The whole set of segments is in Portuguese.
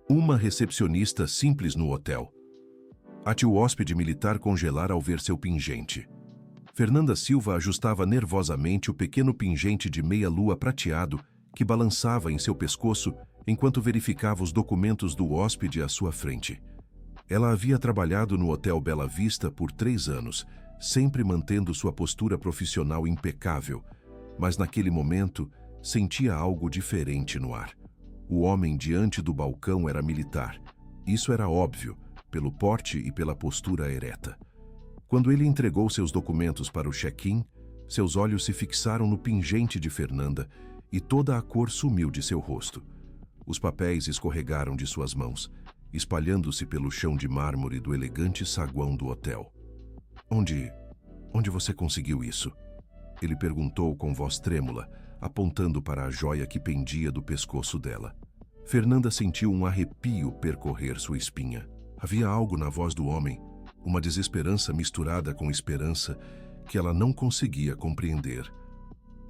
Uma recepcionista simples no hotel. Ate o hóspede militar congelar ao ver seu pingente. Fernanda Silva ajustava nervosamente o pequeno pingente de meia-lua prateado que balançava em seu pescoço enquanto verificava os documentos do hóspede à sua frente. Ela havia trabalhado no Hotel Bela Vista por 3 anos, sempre mantendo sua postura profissional impecável, mas naquele momento sentia algo diferente no ar. O homem diante do balcão era militar. Isso era óbvio, pelo porte e pela postura ereta. Quando ele entregou seus documentos para o check-in, seus olhos se fixaram no pingente de Fernanda e toda a cor sumiu de seu rosto. Os papéis escorregaram de suas mãos, espalhando-se pelo chão de mármore do elegante saguão do hotel. Onde você conseguiu isso? Ele perguntou com voz trêmula, apontando para a joia que pendia do pescoço dela. Fernanda sentiu um arrepio percorrer sua espinha. Havia algo na voz do homem, uma desesperança misturada com esperança que ela não conseguia compreender.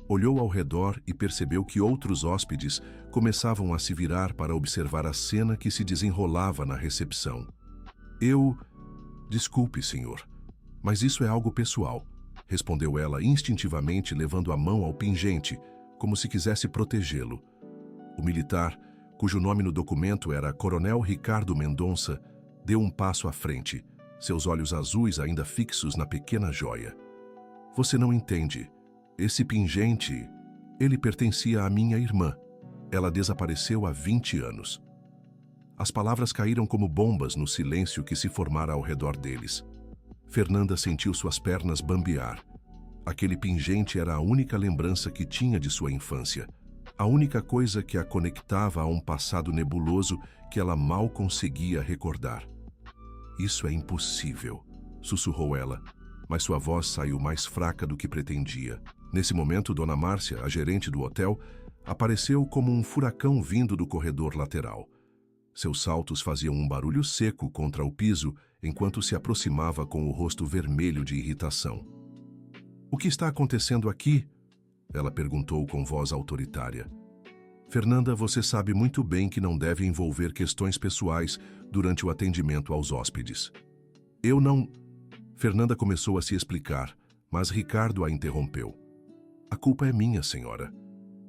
Olhou ao redor e percebeu que outros hóspedes começavam a se virar para observar a cena que se desenrolava na recepção. Desculpe, senhor, mas isso é algo pessoal, respondeu ela instintivamente, levando a mão ao pingente, como se quisesse protegê-lo. O militar, cujo nome no documento era Coronel Ricardo Mendonça, deu um passo à frente, seus olhos azuis ainda fixos na pequena joia. Você não entende. Esse pingente, ele pertencia à minha irmã. Ela desapareceu há 20 anos. As palavras caíram como bombas no silêncio que se formara ao redor deles. Fernanda sentiu suas pernas bambear. Aquele pingente era a única lembrança que tinha de sua infância, a única coisa que a conectava a um passado nebuloso que ela mal conseguia recordar. Isso é impossível, sussurrou ela, mas sua voz saiu mais fraca do que pretendia. Nesse momento, Dona Márcia, a gerente do hotel, apareceu como um furacão vindo do corredor lateral. Seus saltos faziam um barulho seco contra o piso enquanto se aproximava com o rosto vermelho de irritação. O que está acontecendo aqui? Ela perguntou com voz autoritária. Fernanda, você sabe muito bem que não deve envolver questões pessoais durante o atendimento aos hóspedes. Eu não... Fernanda começou a se explicar, mas Ricardo a interrompeu. A culpa é minha, senhora.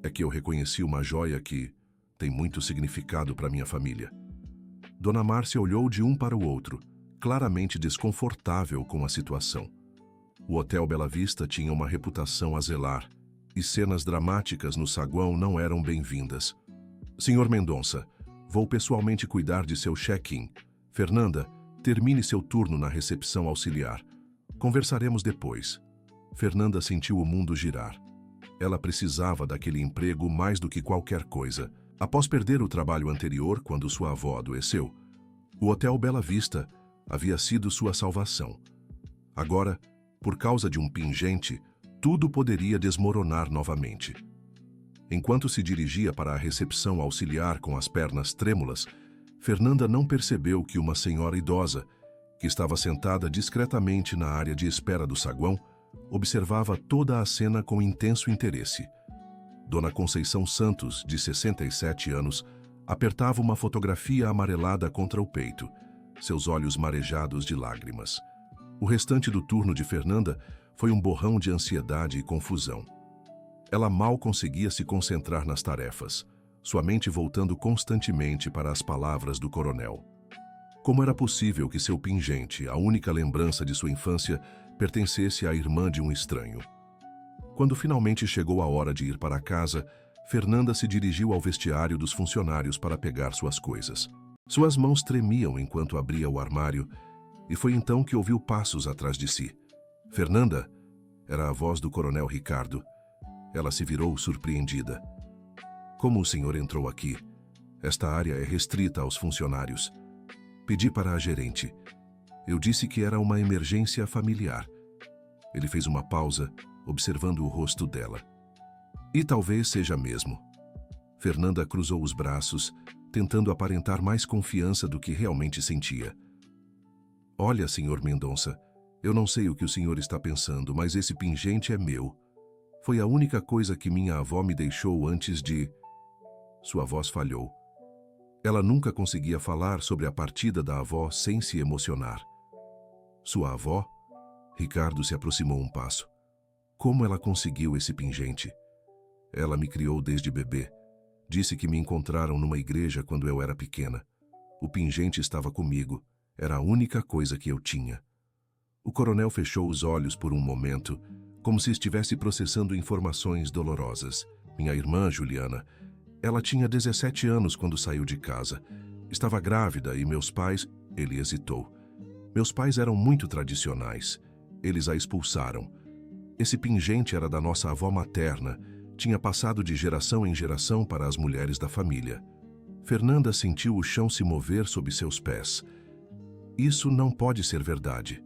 É que eu reconheci uma joia que tem muito significado para minha família. Dona Márcia olhou de um para o outro, claramente desconfortável com a situação. O Hotel Bela Vista tinha uma reputação a zelar, e cenas dramáticas no saguão não eram bem-vindas. Senhor Mendonça, vou pessoalmente cuidar de seu check-in. Fernanda, termine seu turno na recepção auxiliar. Conversaremos depois. Fernanda sentiu o mundo girar. Ela precisava daquele emprego mais do que qualquer coisa. Após perder o trabalho anterior, quando sua avó adoeceu, o Hotel Bela Vista havia sido sua salvação. Agora, por causa de um pingente, tudo poderia desmoronar novamente. Enquanto se dirigia para a recepção auxiliar com as pernas trêmulas, Fernanda não percebeu que uma senhora idosa, que estava sentada discretamente na área de espera do saguão, observava toda a cena com intenso interesse. Dona Conceição Santos, de 67 anos, apertava uma fotografia amarelada contra o peito, seus olhos marejados de lágrimas. O restante do turno de Fernanda foi um borrão de ansiedade e confusão. Ela mal conseguia se concentrar nas tarefas, sua mente voltando constantemente para as palavras do coronel. Como era possível que seu pingente, a única lembrança de sua infância, pertencesse à irmã de um estranho? Quando finalmente chegou a hora de ir para casa, Fernanda se dirigiu ao vestiário dos funcionários para pegar suas coisas. Suas mãos tremiam enquanto abria o armário, e foi então que ouviu passos atrás de si. Fernanda, era a voz do coronel Ricardo. Ela se virou surpreendida. Como o senhor entrou aqui? Esta área é restrita aos funcionários. Pedi para a gerente. Eu disse que era uma emergência familiar. Ele fez uma pausa, observando o rosto dela. E talvez seja mesmo. Fernanda cruzou os braços, tentando aparentar mais confiança do que realmente sentia. Olha, senhor Mendonça, eu não sei o que o senhor está pensando, mas esse pingente é meu. Foi a única coisa que minha avó me deixou antes de... Sua voz falhou. Ela nunca conseguia falar sobre a partida da avó sem se emocionar. Sua avó? Ricardo se aproximou um passo. Como ela conseguiu esse pingente? Ela me criou desde bebê. Disse que me encontraram numa igreja quando eu era pequena. O pingente estava comigo. Era a única coisa que eu tinha. O coronel fechou os olhos por um momento, como se estivesse processando informações dolorosas. Minha irmã, Juliana, ela tinha 17 anos quando saiu de casa. Estava grávida e meus pais... Ele hesitou. Meus pais eram muito tradicionais. Eles a expulsaram. Esse pingente era da nossa avó materna. Tinha passado de geração em geração para as mulheres da família. Fernanda sentiu o chão se mover sob seus pés. Isso não pode ser verdade.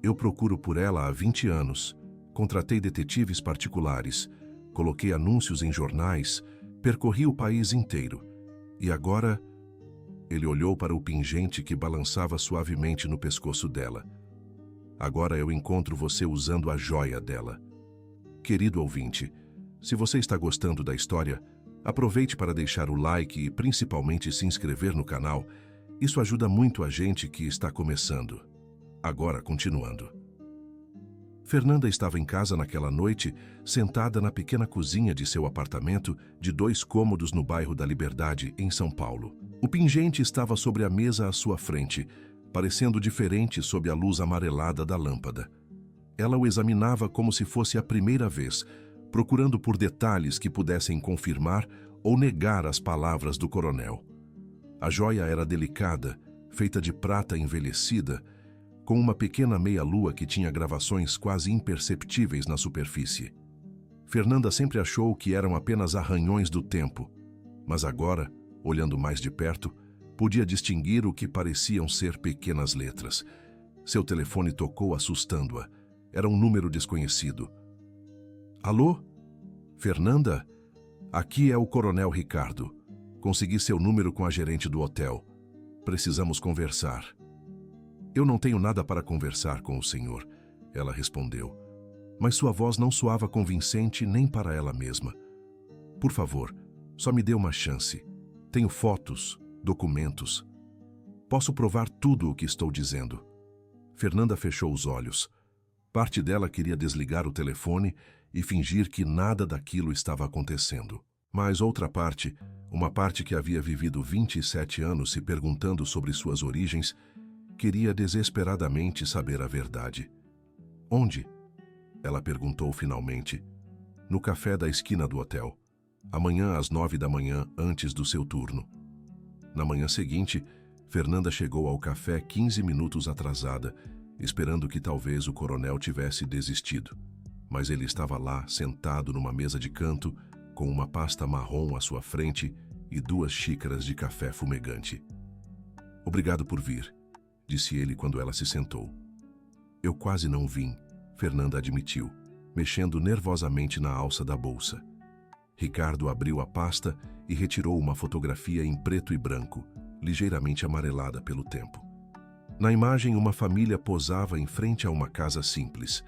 Eu procuro por ela há 20 anos. Contratei detetives particulares. Coloquei anúncios em jornais. Percorri o país inteiro. E agora... Ele olhou para o pingente que balançava suavemente no pescoço dela. Agora eu encontro você usando a joia dela. Querido ouvinte, se você está gostando da história, aproveite para deixar o like e principalmente se inscrever no canal. Isso ajuda muito a gente que está começando. Agora, continuando. Fernanda estava em casa naquela noite, sentada na pequena cozinha de seu apartamento de 2 cômodos no bairro da Liberdade, em São Paulo. O pingente estava sobre a mesa à sua frente, parecendo diferente sob a luz amarelada da lâmpada. Ela o examinava como se fosse a primeira vez, procurando por detalhes que pudessem confirmar ou negar as palavras do coronel. A joia era delicada, feita de prata envelhecida, com uma pequena meia-lua que tinha gravações quase imperceptíveis na superfície. Fernanda sempre achou que eram apenas arranhões do tempo, mas agora, olhando mais de perto, podia distinguir o que pareciam ser pequenas letras. Seu telefone tocou assustando-a. Era um número desconhecido. Alô? Fernanda? Aqui é o Coronel Ricardo. Consegui seu número com a gerente do hotel. Precisamos conversar. Eu não tenho nada para conversar com o senhor, ela respondeu. Mas sua voz não soava convincente nem para ela mesma. Por favor, só me dê uma chance. Tenho fotos, documentos. Posso provar tudo o que estou dizendo. Fernanda fechou os olhos. Parte dela queria desligar o telefone e fingir que nada daquilo estava acontecendo. Mas outra parte, uma parte que havia vivido 27 anos se perguntando sobre suas origens, queria desesperadamente saber a verdade. Onde? Ela perguntou finalmente. No café da esquina do hotel. Amanhã às 9 da manhã, antes do seu turno. Na manhã seguinte, Fernanda chegou ao café 15 minutos atrasada, esperando que talvez o coronel tivesse desistido. Mas ele estava lá, sentado numa mesa de canto, com uma pasta marrom à sua frente e 2 xícaras de café fumegante. Obrigado por vir, disse ele quando ela se sentou. Eu quase não vim, Fernanda admitiu, mexendo nervosamente na alça da bolsa. Ricardo abriu a pasta e retirou uma fotografia em preto e branco, ligeiramente amarelada pelo tempo. Na imagem, uma família posava em frente a uma casa simples.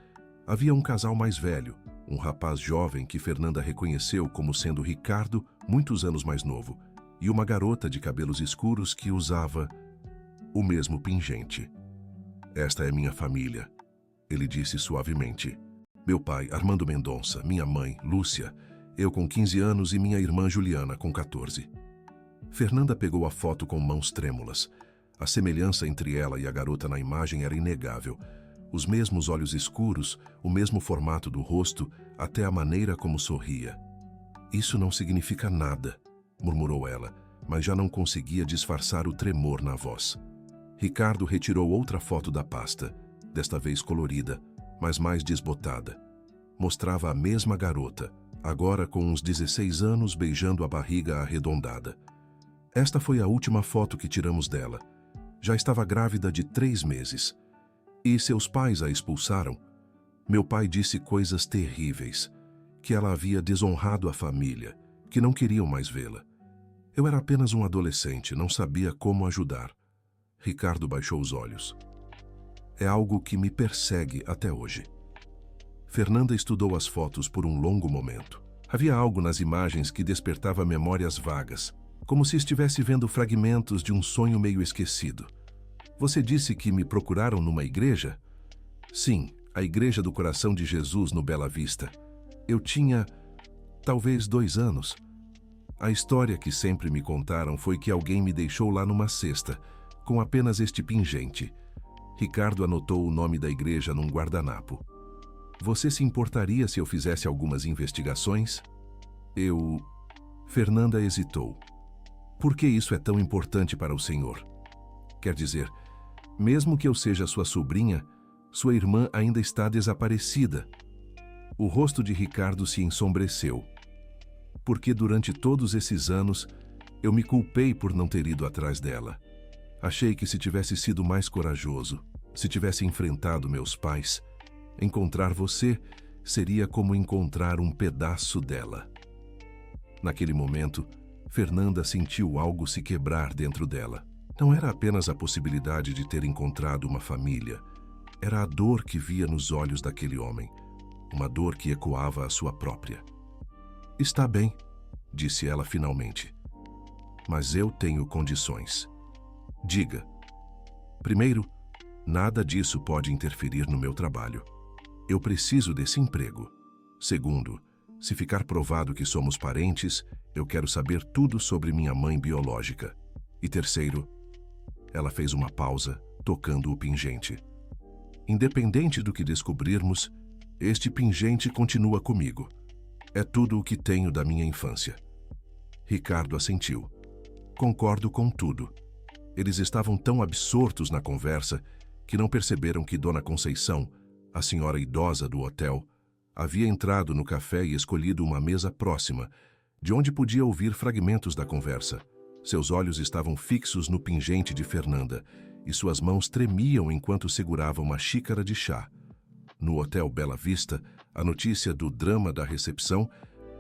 Havia um casal mais velho, um rapaz jovem que Fernanda reconheceu como sendo Ricardo, muitos anos mais novo, e uma garota de cabelos escuros que usava o mesmo pingente. Esta é minha família, ele disse suavemente. Meu pai, Armando Mendonça, minha mãe, Lúcia, eu com 15 anos e minha irmã Juliana com 14. Fernanda pegou a foto com mãos trêmulas. A semelhança entre ela e a garota na imagem era inegável. Os mesmos olhos escuros, o mesmo formato do rosto, até a maneira como sorria. Isso não significa nada, murmurou ela, mas já não conseguia disfarçar o tremor na voz. Ricardo retirou outra foto da pasta, desta vez colorida, mas mais desbotada. Mostrava a mesma garota, agora com uns 16 anos beijando a barriga arredondada. Esta foi a última foto que tiramos dela. Já estava grávida de 3 meses. E seus pais a expulsaram. Meu pai disse coisas terríveis, que ela havia desonrado a família, que não queriam mais vê-la. Eu era apenas um adolescente, não sabia como ajudar. Ricardo baixou os olhos. É algo que me persegue até hoje. Fernanda estudou as fotos por um longo momento. Havia algo nas imagens que despertava memórias vagas, como se estivesse vendo fragmentos de um sonho meio esquecido. Você disse que me procuraram numa igreja? Sim, a Igreja do Coração de Jesus no Bela Vista. Eu tinha, talvez 2 anos. A história que sempre me contaram foi que alguém me deixou lá numa cesta, com apenas este pingente. Ricardo anotou o nome da igreja num guardanapo. Você se importaria se eu fizesse algumas investigações? Fernanda hesitou. Por que isso é tão importante para o senhor? Quer dizer, mesmo que eu seja sua sobrinha, sua irmã ainda está desaparecida. O rosto de Ricardo se ensombreceu. Porque durante todos esses anos, eu me culpei por não ter ido atrás dela. Achei que se tivesse sido mais corajoso, se tivesse enfrentado meus pais, encontrar você seria como encontrar um pedaço dela. Naquele momento, Fernanda sentiu algo se quebrar dentro dela. Não era apenas a possibilidade de ter encontrado uma família, era a dor que via nos olhos daquele homem, uma dor que ecoava a sua própria. Está bem, disse ela finalmente, mas eu tenho condições. Diga. Primeiro, nada disso pode interferir no meu trabalho. Eu preciso desse emprego. Segundo, se ficar provado que somos parentes, eu quero saber tudo sobre minha mãe biológica. E terceiro, ela fez uma pausa, tocando o pingente. Independente do que descobrirmos, este pingente continua comigo. É tudo o que tenho da minha infância. Ricardo assentiu. Concordo com tudo. Eles estavam tão absortos na conversa que não perceberam que Dona Conceição, a senhora idosa do hotel, havia entrado no café e escolhido uma mesa próxima, de onde podia ouvir fragmentos da conversa. Seus olhos estavam fixos no pingente de Fernanda e suas mãos tremiam enquanto segurava uma xícara de chá. No Hotel Bela Vista, a notícia do drama da recepção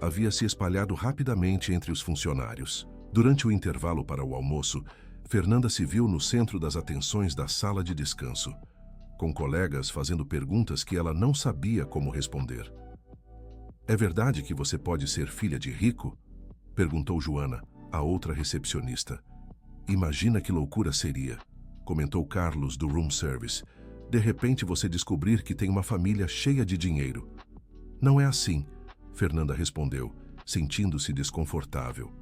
havia se espalhado rapidamente entre os funcionários. Durante o intervalo para o almoço, Fernanda se viu no centro das atenções da sala de descanso, com colegas fazendo perguntas que ela não sabia como responder. É verdade que você pode ser filha de rico? Perguntou Joana, a outra recepcionista. Imagina que loucura seria, comentou Carlos do room service. De repente você descobrir que tem uma família cheia de dinheiro. Não é assim, Fernanda respondeu, sentindo-se desconfortável.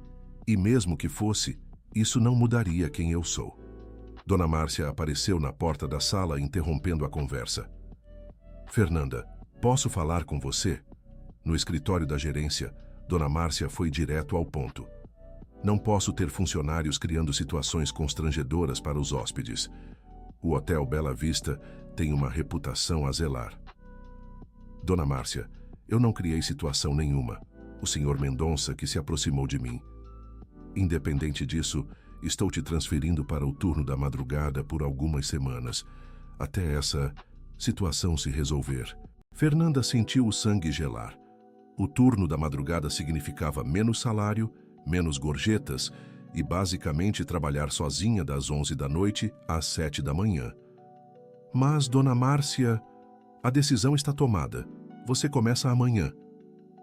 E mesmo que fosse, isso não mudaria quem eu sou. Dona Márcia apareceu na porta da sala, interrompendo a conversa. Fernanda, posso falar com você? No escritório da gerência, Dona Márcia foi direto ao ponto. Não posso ter funcionários criando situações constrangedoras para os hóspedes. O Hotel Bela Vista tem uma reputação a zelar. Dona Márcia, eu não criei situação nenhuma. O senhor Mendonça que se aproximou de mim. Independente disso, estou te transferindo para o turno da madrugada por algumas semanas, até essa situação se resolver. Fernanda sentiu o sangue gelar. O turno da madrugada significava menos salário, menos gorjetas e basicamente trabalhar sozinha das 11 da noite às 7 da manhã. Mas, Dona Márcia, a decisão está tomada. Você começa amanhã.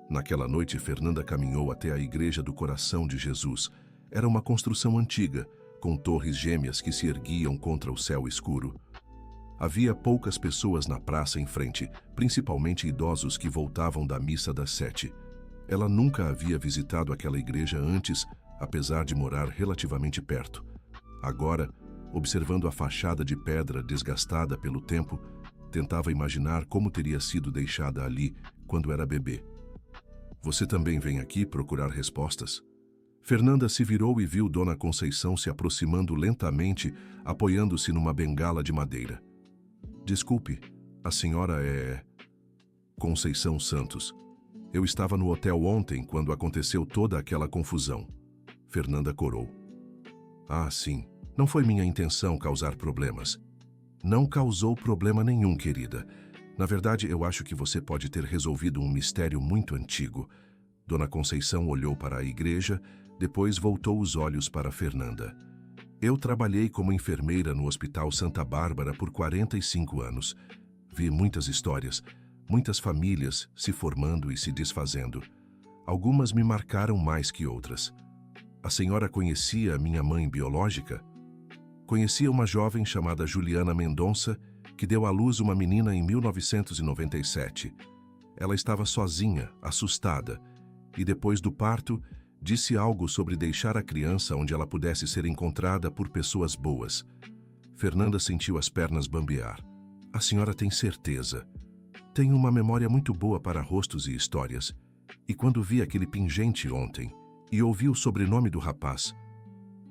Naquela noite, Fernanda caminhou até a Igreja do Coração de Jesus. Era uma construção antiga, com torres gêmeas que se erguiam contra o céu escuro. Havia poucas pessoas na praça em frente, principalmente idosos que voltavam da missa das 7. Ela nunca havia visitado aquela igreja antes, apesar de morar relativamente perto. Agora, observando a fachada de pedra desgastada pelo tempo, tentava imaginar como teria sido deixada ali quando era bebê. Você também vem aqui procurar respostas? Fernanda se virou e viu Dona Conceição se aproximando lentamente, apoiando-se numa bengala de madeira. Desculpe, a senhora é... Conceição Santos. Eu estava no hotel ontem quando aconteceu toda aquela confusão. Fernanda corou. Ah, sim. Não foi minha intenção causar problemas. Não causou problema nenhum, querida. Na verdade, eu acho que você pode ter resolvido um mistério muito antigo. Dona Conceição olhou para a igreja, depois voltou os olhos para Fernanda. Eu trabalhei como enfermeira no Hospital Santa Bárbara por 45 anos. Vi muitas histórias, muitas famílias se formando e se desfazendo. Algumas me marcaram mais que outras. A senhora conhecia minha mãe biológica? Conhecia uma jovem chamada Juliana Mendonça, que deu à luz uma menina em 1997. Ela estava sozinha, assustada, e depois do parto, disse algo sobre deixar a criança onde ela pudesse ser encontrada por pessoas boas. Fernanda sentiu as pernas bambear. A senhora tem certeza? Tenho uma memória muito boa para rostos e histórias. E quando vi aquele pingente ontem, e ouvi o sobrenome do rapaz,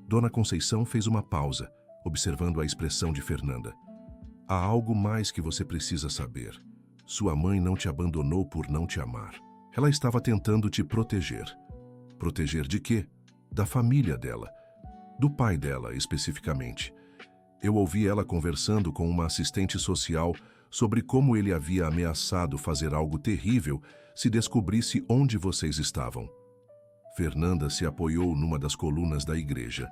Dona Conceição fez uma pausa, observando a expressão de Fernanda. Há algo mais que você precisa saber. Sua mãe não te abandonou por não te amar. Ela estava tentando te proteger. Proteger de quê? Da família dela. Do pai dela, especificamente. Eu ouvi ela conversando com uma assistente social sobre como ele havia ameaçado fazer algo terrível se descobrisse onde vocês estavam. Fernanda se apoiou numa das colunas da igreja.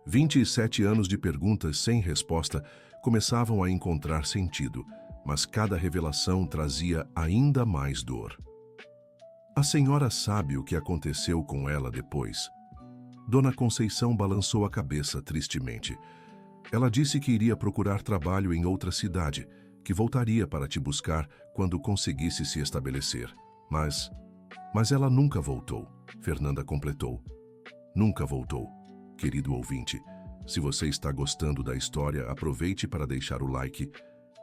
27 anos de perguntas sem resposta começavam a encontrar sentido, mas cada revelação trazia ainda mais dor. A senhora sabe o que aconteceu com ela depois? Dona Conceição balançou a cabeça tristemente. Ela disse que iria procurar trabalho em outra cidade, que voltaria para te buscar quando conseguisse se estabelecer. Mas ela nunca voltou, Fernanda completou. Nunca voltou. Querido ouvinte, se você está gostando da história, aproveite para deixar o like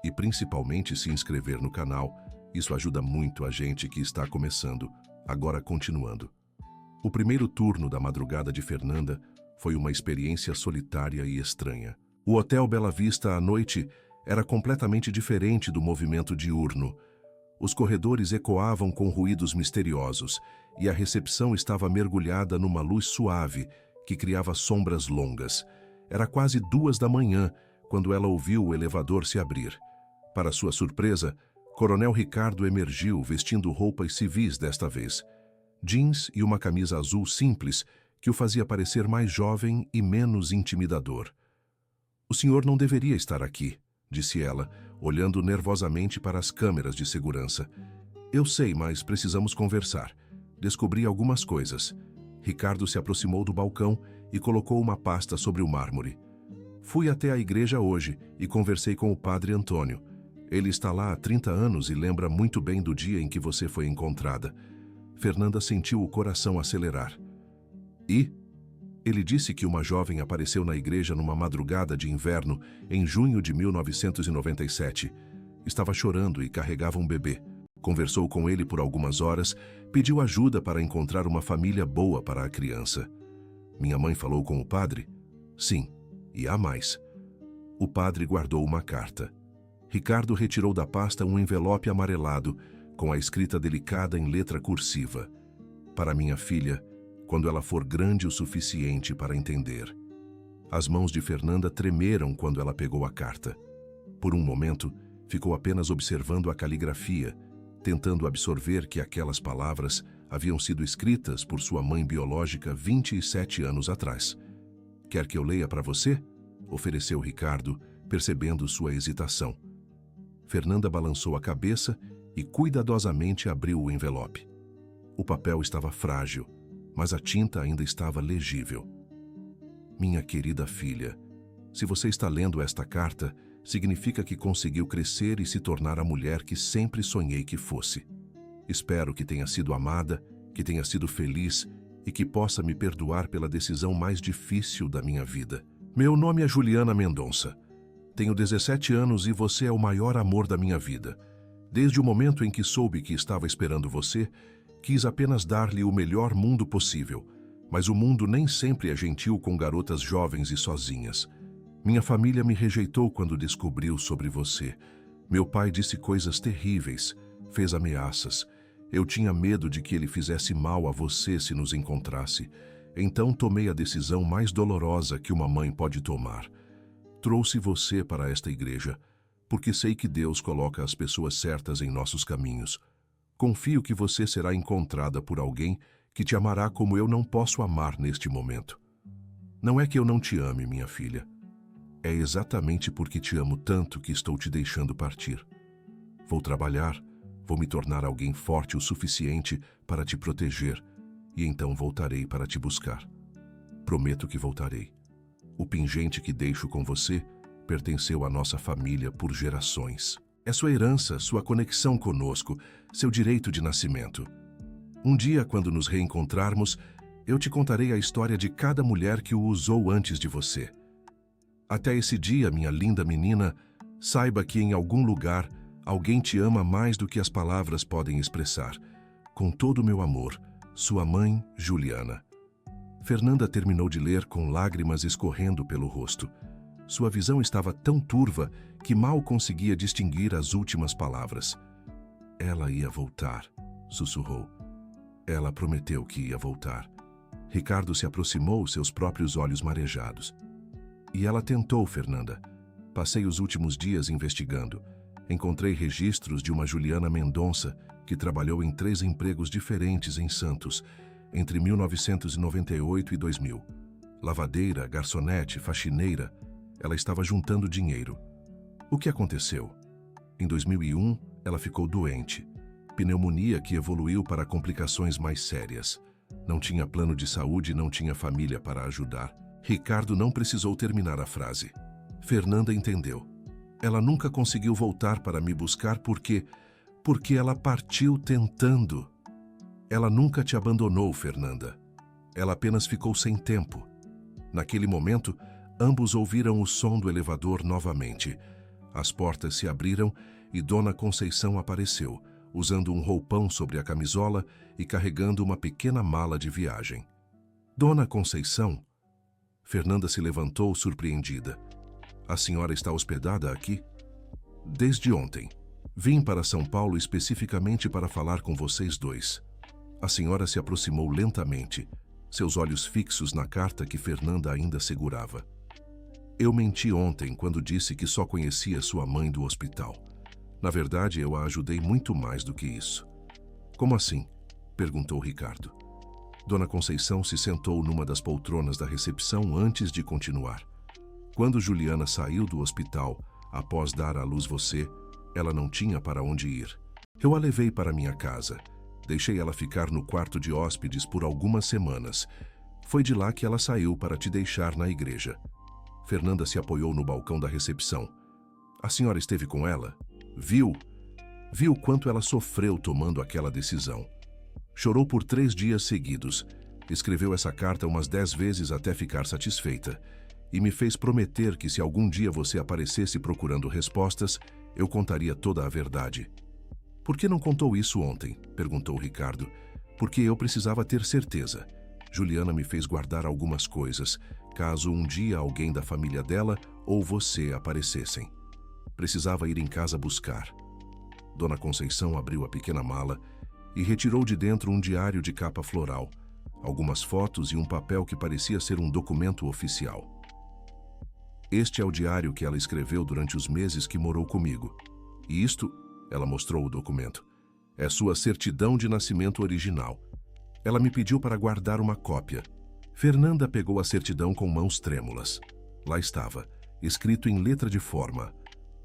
e principalmente se inscrever no canal. Isso ajuda muito a gente que está começando. Agora continuando. O primeiro turno da madrugada de Fernanda foi uma experiência solitária e estranha. O Hotel Bela Vista à noite era completamente diferente do movimento diurno. Os corredores ecoavam com ruídos misteriosos e a recepção estava mergulhada numa luz suave que criava sombras longas. Era quase 2 da manhã quando ela ouviu o elevador se abrir. Para sua surpresa, Coronel Ricardo emergiu vestindo roupas civis desta vez. Jeans e uma camisa azul simples que o fazia parecer mais jovem e menos intimidador. O senhor não deveria estar aqui, disse ela, olhando nervosamente para as câmeras de segurança. Eu sei, mas precisamos conversar. Descobri algumas coisas. Ricardo se aproximou do balcão e colocou uma pasta sobre o mármore. Fui até a igreja hoje e conversei com o padre Antônio. Ele está lá há 30 anos e lembra muito bem do dia em que você foi encontrada. Fernanda sentiu o coração acelerar. E? Ele disse que uma jovem apareceu na igreja numa madrugada de inverno em junho de 1997. Estava chorando e carregava um bebê. Conversou com ele por algumas horas, pediu ajuda para encontrar uma família boa para a criança. Minha mãe falou com o padre? Sim, e há mais. O padre guardou uma carta. Ricardo retirou da pasta um envelope amarelado, com a escrita delicada em letra cursiva. Para minha filha, quando ela for grande o suficiente para entender. As mãos de Fernanda tremeram quando ela pegou a carta. Por um momento, ficou apenas observando a caligrafia, tentando absorver que aquelas palavras haviam sido escritas por sua mãe biológica 27 anos atrás. Quer que eu leia para você? Ofereceu Ricardo, percebendo sua hesitação. Fernanda balançou a cabeça e cuidadosamente abriu o envelope. O papel estava frágil, mas a tinta ainda estava legível. Minha querida filha, se você está lendo esta carta, significa que conseguiu crescer e se tornar a mulher que sempre sonhei que fosse. Espero que tenha sido amada, que tenha sido feliz e que possa me perdoar pela decisão mais difícil da minha vida. Meu nome é Juliana Mendonça. Tenho 17 anos e você é o maior amor da minha vida. Desde o momento em que soube que estava esperando você, quis apenas dar-lhe o melhor mundo possível, mas o mundo nem sempre é gentil com garotas jovens e sozinhas. Minha família me rejeitou quando descobriu sobre você. Meu pai disse coisas terríveis, fez ameaças. Eu tinha medo de que ele fizesse mal a você se nos encontrasse. Então tomei a decisão mais dolorosa que uma mãe pode tomar. Trouxe você para esta igreja, porque sei que Deus coloca as pessoas certas em nossos caminhos. Confio que você será encontrada por alguém que te amará como eu não posso amar neste momento. Não é que eu não te ame, minha filha. É exatamente porque te amo tanto que estou te deixando partir. Vou trabalhar, vou me tornar alguém forte o suficiente para te proteger, e então voltarei para te buscar. Prometo que voltarei. O pingente que deixo com você pertenceu à nossa família por gerações. É sua herança, sua conexão conosco, seu direito de nascimento. Um dia, quando nos reencontrarmos, eu te contarei a história de cada mulher que o usou antes de você. Até esse dia, minha linda menina, saiba que em algum lugar alguém te ama mais do que as palavras podem expressar. Com todo o meu amor, sua mãe, Juliana. Fernanda terminou de ler com lágrimas escorrendo pelo rosto. Sua visão estava tão turva que mal conseguia distinguir as últimas palavras. Ela ia voltar, sussurrou. Ela prometeu que ia voltar. Ricardo se aproximou, seus próprios olhos marejados. E ela tentou, Fernanda. Passei os últimos dias investigando. Encontrei registros de uma Juliana Mendonça que trabalhou em 3 empregos diferentes em Santos, entre 1998 e 2000. Lavadeira, garçonete, faxineira. Ela estava juntando dinheiro. O que aconteceu? Em 2001, ela ficou doente. Pneumonia que evoluiu para complicações mais sérias. Não tinha plano de saúde e não tinha família para ajudar. Ricardo não precisou terminar a frase. Fernanda entendeu. Ela nunca conseguiu voltar para me buscar porque ela partiu tentando. Ela nunca te abandonou, Fernanda. Ela apenas ficou sem tempo. Naquele momento, ambos ouviram o som do elevador novamente. As portas se abriram e Dona Conceição apareceu, usando um roupão sobre a camisola e carregando uma pequena mala de viagem. Dona Conceição? Fernanda se levantou surpreendida. A senhora está hospedada aqui? Desde ontem. Vim para São Paulo especificamente para falar com vocês dois. A senhora se aproximou lentamente, seus olhos fixos na carta que Fernanda ainda segurava. Eu menti ontem quando disse que só conhecia sua mãe do hospital. Na verdade, eu a ajudei muito mais do que isso. Como assim? Perguntou Ricardo. Dona Conceição se sentou numa das poltronas da recepção antes de continuar. Quando Juliana saiu do hospital, após dar à luz você, ela não tinha para onde ir. Eu a levei para minha casa. Deixei ela ficar no quarto de hóspedes por algumas semanas. Foi de lá que ela saiu para te deixar na igreja. Fernanda se apoiou no balcão da recepção. A senhora esteve com ela? Viu quanto ela sofreu tomando aquela decisão. Chorou por 3 dias seguidos. Escreveu essa carta umas 10 vezes até ficar satisfeita. E me fez prometer que se algum dia você aparecesse procurando respostas, eu contaria toda a verdade. Por que não contou isso ontem? Perguntou Ricardo. Porque eu precisava ter certeza. Juliana me fez guardar algumas coisas, caso um dia alguém da família dela ou você aparecessem. Precisava ir em casa buscar. Dona Conceição abriu a pequena mala e retirou de dentro um diário de capa floral, algumas fotos e um papel que parecia ser um documento oficial. Este é o diário que ela escreveu durante os meses que morou comigo. E isto, ela mostrou o documento, é sua certidão de nascimento original. Ela me pediu para guardar uma cópia. Fernanda pegou a certidão com mãos trêmulas. Lá estava, escrito em letra de forma.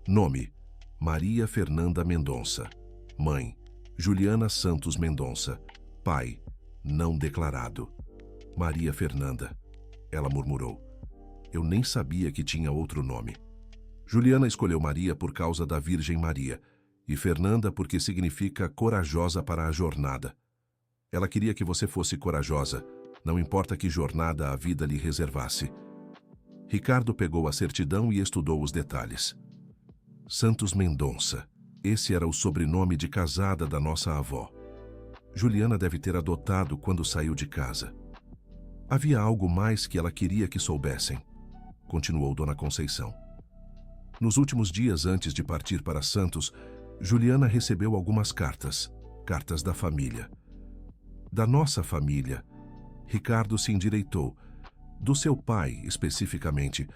Nome: Maria Fernanda Mendonça. Mãe: Juliana Santos Mendonça. Pai: não declarado. Maria Fernanda. Ela murmurou. Eu nem sabia que tinha outro nome. Juliana escolheu Maria por causa da Virgem Maria e Fernanda porque significa corajosa para a jornada. Ela queria que você fosse corajosa, não importa que jornada a vida lhe reservasse. Ricardo pegou a certidão e estudou os detalhes. Santos Mendonça. Esse era o sobrenome de casada da nossa avó. Juliana deve ter adotado quando saiu de casa. Havia algo mais que ela queria que soubessem, continuou Dona Conceição. Nos últimos dias antes de partir para Santos, Juliana recebeu algumas cartas da família. Da nossa família. Ricardo se endireitou. Do seu pai, especificamente.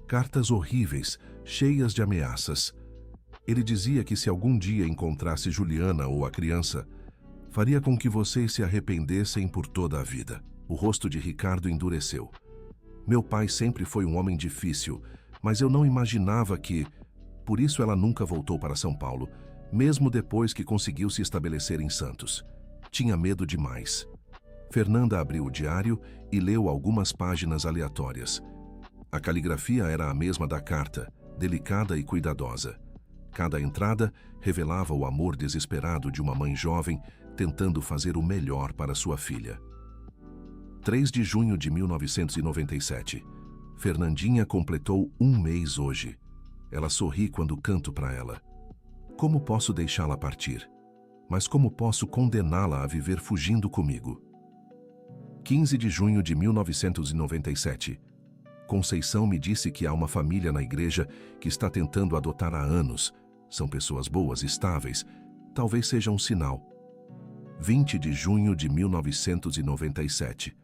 Cartas horríveis, cheias de ameaças. Ele dizia que se algum dia encontrasse Juliana ou a criança, faria com que vocês se arrependessem por toda a vida. O rosto de Ricardo endureceu. Meu pai sempre foi um homem difícil, mas eu não imaginava que... Por isso ela nunca voltou para São Paulo, mesmo depois que conseguiu se estabelecer em Santos. Tinha medo demais. Fernanda abriu o diário e leu algumas páginas aleatórias. A caligrafia era a mesma da carta, delicada e cuidadosa. Cada entrada revelava o amor desesperado de uma mãe jovem tentando fazer o melhor para sua filha. 3 de junho de 1997. Fernandinha completou 1 mês hoje. Ela sorri quando canto para ela. Como posso deixá-la partir? Mas como posso condená-la a viver fugindo comigo? 15 de junho de 1997. Conceição me disse que há uma família na igreja que está tentando adotar há anos. São pessoas boas, estáveis. Talvez seja um sinal. 20 de junho de 1997.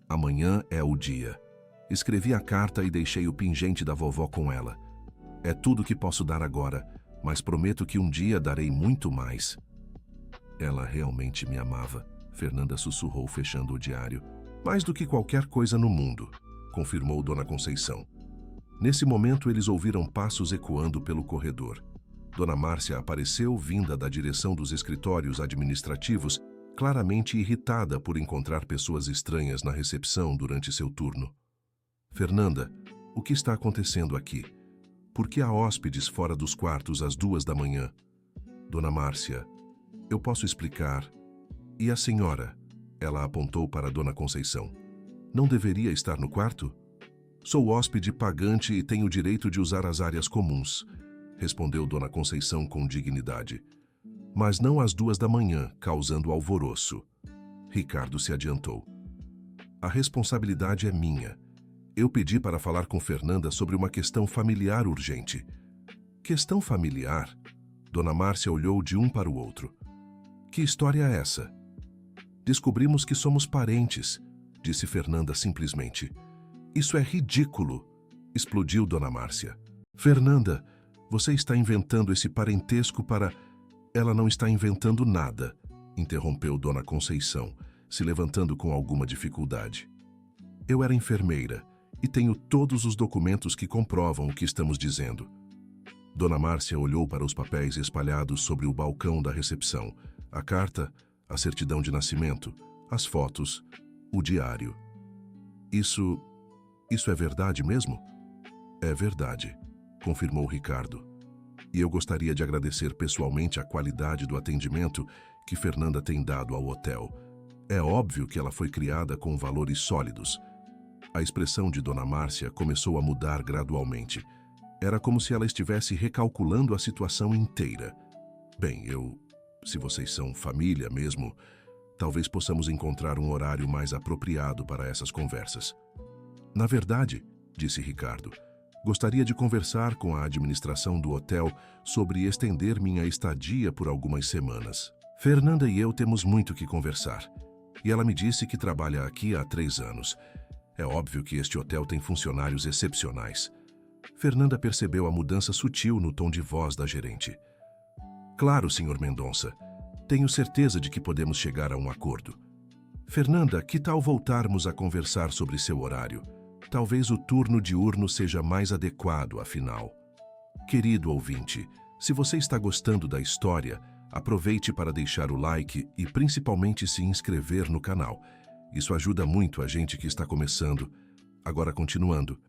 Amanhã é o dia. Escrevi a carta e deixei o pingente da vovó com ela. É tudo que posso dar agora, mas prometo que um dia darei muito mais. Ela realmente me amava, Fernanda sussurrou fechando o diário. Mais do que qualquer coisa no mundo, confirmou Dona Conceição. Nesse momento eles ouviram passos ecoando pelo corredor. Dona Márcia apareceu vinda da direção dos escritórios administrativos, claramente irritada por encontrar pessoas estranhas na recepção durante seu turno. Fernanda, o que está acontecendo aqui? Por que há hóspedes fora dos quartos às 2 da manhã? Dona Márcia, eu posso explicar. E a senhora? Ela apontou para Dona Conceição. Não deveria estar no quarto? Sou hóspede pagante e tenho o direito de usar as áreas comuns, respondeu Dona Conceição com dignidade. Mas não às 2 da manhã, causando alvoroço. Ricardo se adiantou. A responsabilidade é minha. Eu pedi para falar com Fernanda sobre uma questão familiar urgente. Questão familiar? Dona Márcia olhou de um para o outro. Que história é essa? Descobrimos que somos parentes, disse Fernanda simplesmente. Isso é ridículo, explodiu Dona Márcia. Fernanda, você está inventando esse parentesco para... Ela não está inventando nada, interrompeu Dona Conceição, se levantando com alguma dificuldade. Eu era enfermeira e tenho todos os documentos que comprovam o que estamos dizendo. Dona Márcia olhou para os papéis espalhados sobre o balcão da recepção, a carta, a certidão de nascimento, as fotos, o diário. Isso é verdade mesmo? É verdade, confirmou Ricardo. E eu gostaria de agradecer pessoalmente a qualidade do atendimento que Fernanda tem dado ao hotel. É óbvio que ela foi criada com valores sólidos. A expressão de Dona Márcia começou a mudar gradualmente. Era como se ela estivesse recalculando a situação inteira. Bem, se vocês são família mesmo, talvez possamos encontrar um horário mais apropriado para essas conversas. Na verdade, disse Ricardo, gostaria de conversar com a administração do hotel sobre estender minha estadia por algumas semanas. Fernanda e eu temos muito que conversar. E ela me disse que trabalha aqui há 3 anos. É óbvio que este hotel tem funcionários excepcionais. Fernanda percebeu a mudança sutil no tom de voz da gerente. Claro, Sr. Mendonça. Tenho certeza de que podemos chegar a um acordo. Fernanda, que tal voltarmos a conversar sobre seu horário? Talvez o turno diurno seja mais adequado, afinal. Querido ouvinte, se você está gostando da história, aproveite para deixar o like e principalmente se inscrever no canal. Isso ajuda muito a gente que está começando. Agora, continuando.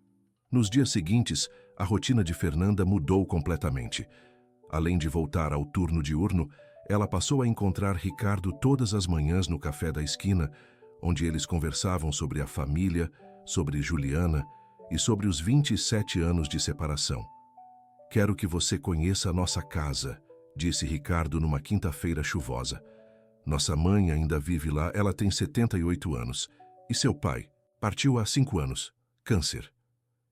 Nos dias seguintes, a rotina de Fernanda mudou completamente. Além de voltar ao turno diurno, ela passou a encontrar Ricardo todas as manhãs no café da esquina, onde eles conversavam sobre a família, sobre Juliana e sobre os 27 anos de separação. Quero que você conheça a nossa casa, disse Ricardo numa quinta-feira chuvosa. Nossa mãe ainda vive lá, ela tem 78 anos. E seu pai? Partiu há 5 anos. Câncer.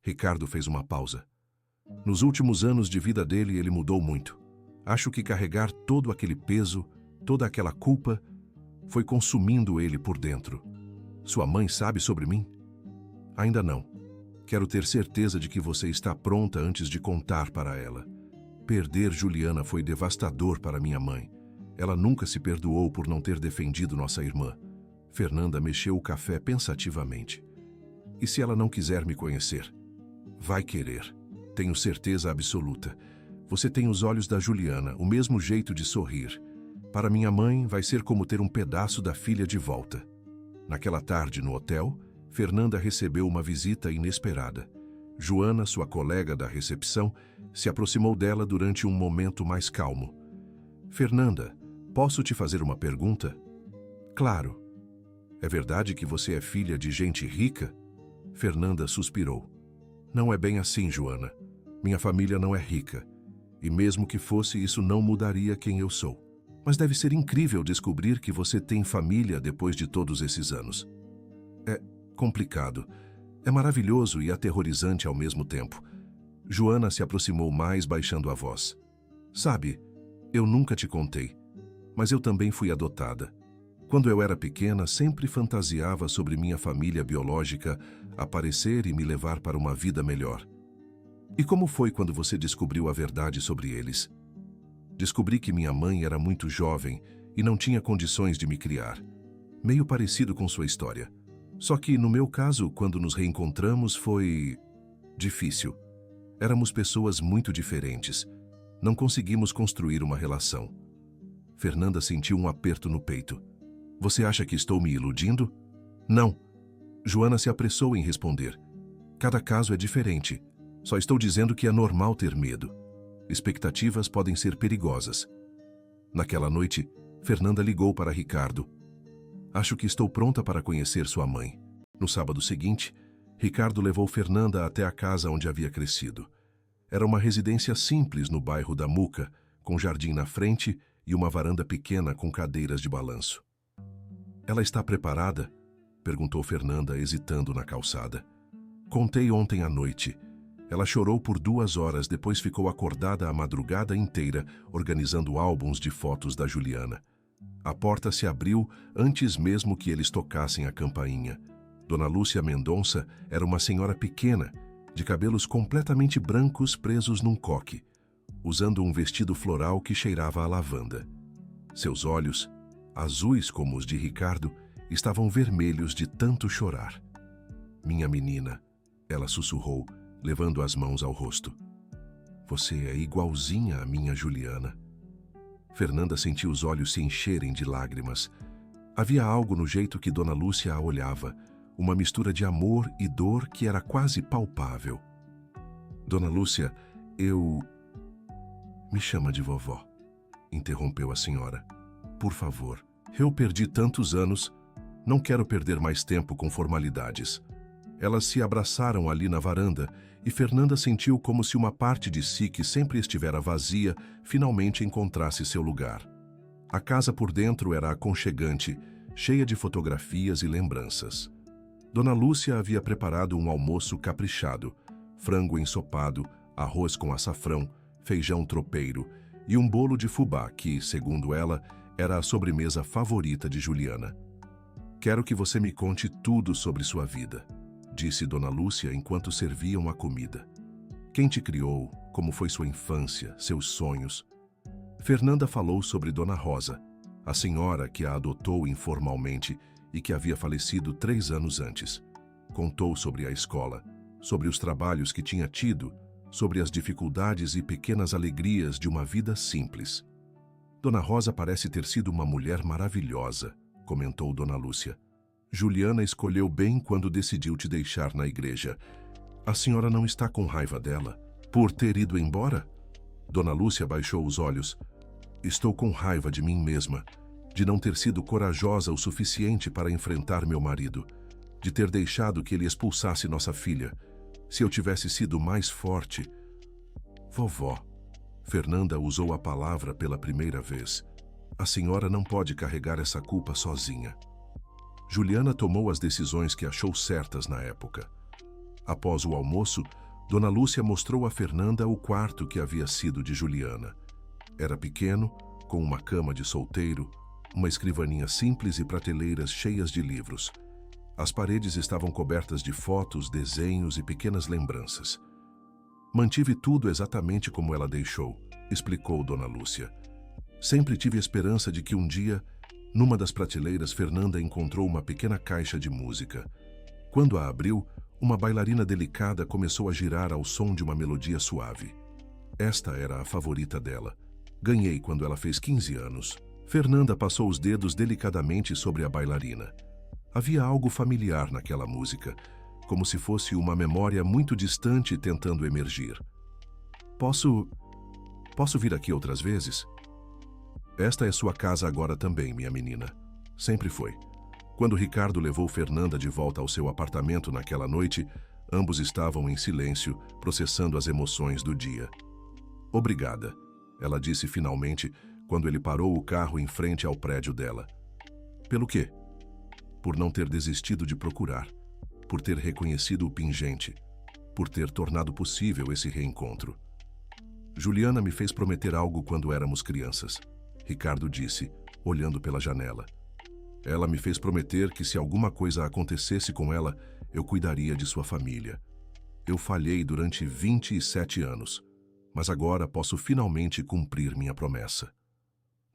Ricardo fez uma pausa. Nos últimos anos de vida dele, ele mudou muito. Acho que carregar todo aquele peso, toda aquela culpa, foi consumindo ele por dentro. Sua mãe sabe sobre mim? Ainda não. Quero ter certeza de que você está pronta antes de contar para ela. Perder Juliana foi devastador para minha mãe. Ela nunca se perdoou por não ter defendido nossa irmã. Fernanda mexeu o café pensativamente. E se ela não quiser me conhecer? Vai querer. Tenho certeza absoluta. Você tem os olhos da Juliana, o mesmo jeito de sorrir. Para minha mãe, vai ser como ter um pedaço da filha de volta. Naquela tarde no hotel, Fernanda recebeu uma visita inesperada. Joana, sua colega da recepção, se aproximou dela durante um momento mais calmo. Fernanda, posso te fazer uma pergunta? Claro. É verdade que você é filha de gente rica? Fernanda suspirou. Não é bem assim, Joana. Minha família não é rica. E mesmo que fosse, isso não mudaria quem eu sou. Mas deve ser incrível descobrir que você tem família depois de todos esses anos. É complicado. É maravilhoso e aterrorizante ao mesmo tempo. Joana se aproximou mais, baixando a voz. Sabe, eu nunca te contei, mas eu também fui adotada. Quando eu era pequena, sempre fantasiava sobre minha família biológica aparecer e me levar para uma vida melhor. E como foi quando você descobriu a verdade sobre eles? Descobri que minha mãe era muito jovem e não tinha condições de me criar. Meio parecido com sua história. Só que, no meu caso, quando nos reencontramos, foi difícil. Éramos pessoas muito diferentes. Não conseguimos construir uma relação. Fernanda sentiu um aperto no peito. Você acha que estou me iludindo? Não. Joana se apressou em responder. Cada caso é diferente. Só estou dizendo que é normal ter medo. Expectativas podem ser perigosas. Naquela noite, Fernanda ligou para Ricardo. Acho que estou pronta para conhecer sua mãe. No sábado seguinte, Ricardo levou Fernanda até a casa onde havia crescido. Era uma residência simples no bairro da Muca, com jardim na frente e uma varanda pequena com cadeiras de balanço. Ela está preparada? Perguntou Fernanda, hesitando na calçada. Contei ontem à noite. Ela chorou por 2 horas, depois ficou acordada a madrugada inteira, organizando álbuns de fotos da Juliana. A porta se abriu antes mesmo que eles tocassem a campainha. Dona Lúcia Mendonça era uma senhora pequena, de cabelos completamente brancos presos num coque, usando um vestido floral que cheirava a lavanda. Seus olhos, azuis como os de Ricardo, estavam vermelhos de tanto chorar. Minha menina, ela sussurrou, levando as mãos ao rosto. Você é igualzinha à minha Juliana. Fernanda sentiu os olhos se encherem de lágrimas. Havia algo no jeito que Dona Lúcia a olhava, uma mistura de amor e dor que era quase palpável. Dona Lúcia, Me chama de vovó, interrompeu a senhora. Por favor, eu perdi tantos anos, não quero perder mais tempo com formalidades. Elas se abraçaram ali na varanda e Fernanda sentiu como se uma parte de si que sempre estivera vazia finalmente encontrasse seu lugar. A casa por dentro era aconchegante, cheia de fotografias e lembranças. Dona Lúcia havia preparado um almoço caprichado, frango ensopado, arroz com açafrão, feijão tropeiro e um bolo de fubá que, segundo ela, era a sobremesa favorita de Juliana. Quero que você me conte tudo sobre sua vida, disse Dona Lúcia enquanto serviam a comida. Quem te criou, como foi sua infância, seus sonhos? Fernanda falou sobre Dona Rosa, a senhora que a adotou informalmente e que havia falecido 3 anos antes. Contou sobre a escola, sobre os trabalhos que tinha tido, sobre as dificuldades e pequenas alegrias de uma vida simples. Dona Rosa parece ter sido uma mulher maravilhosa, comentou Dona Lúcia. Juliana escolheu bem quando decidiu te deixar na igreja. A senhora não está com raiva dela por ter ido embora? Dona Lúcia baixou os olhos. Estou com raiva de mim mesma, de não ter sido corajosa o suficiente para enfrentar meu marido, de ter deixado que ele expulsasse nossa filha. Se eu tivesse sido mais forte... Vovó, Fernanda usou a palavra pela primeira vez. A senhora não pode carregar essa culpa sozinha. Juliana tomou as decisões que achou certas na época. Após o almoço, Dona Lúcia mostrou a Fernanda o quarto que havia sido de Juliana. Era pequeno, com uma cama de solteiro, uma escrivaninha simples e prateleiras cheias de livros. As paredes estavam cobertas de fotos, desenhos e pequenas lembranças. Mantive tudo exatamente como ela deixou, explicou Dona Lúcia. Sempre tive esperança de que um dia, numa das prateleiras, Fernanda encontrou uma pequena caixa de música. Quando a abriu, uma bailarina delicada começou a girar ao som de uma melodia suave. Esta era a favorita dela. Ganhei quando ela fez 15 anos. Fernanda passou os dedos delicadamente sobre a bailarina. Havia algo familiar naquela música, como se fosse uma memória muito distante tentando emergir. Posso vir aqui outras vezes? Esta é sua casa agora também, minha menina. Sempre foi. Quando Ricardo levou Fernanda de volta ao seu apartamento naquela noite, ambos estavam em silêncio, processando as emoções do dia. Obrigada, ela disse finalmente, quando ele parou o carro em frente ao prédio dela. Pelo quê? Por não ter desistido de procurar, por ter reconhecido o pingente, por ter tornado possível esse reencontro. Juliana me fez prometer algo quando éramos crianças, Ricardo disse, olhando pela janela. Ela me fez prometer que se alguma coisa acontecesse com ela, eu cuidaria de sua família. Eu falhei durante 27 anos, mas agora posso finalmente cumprir minha promessa.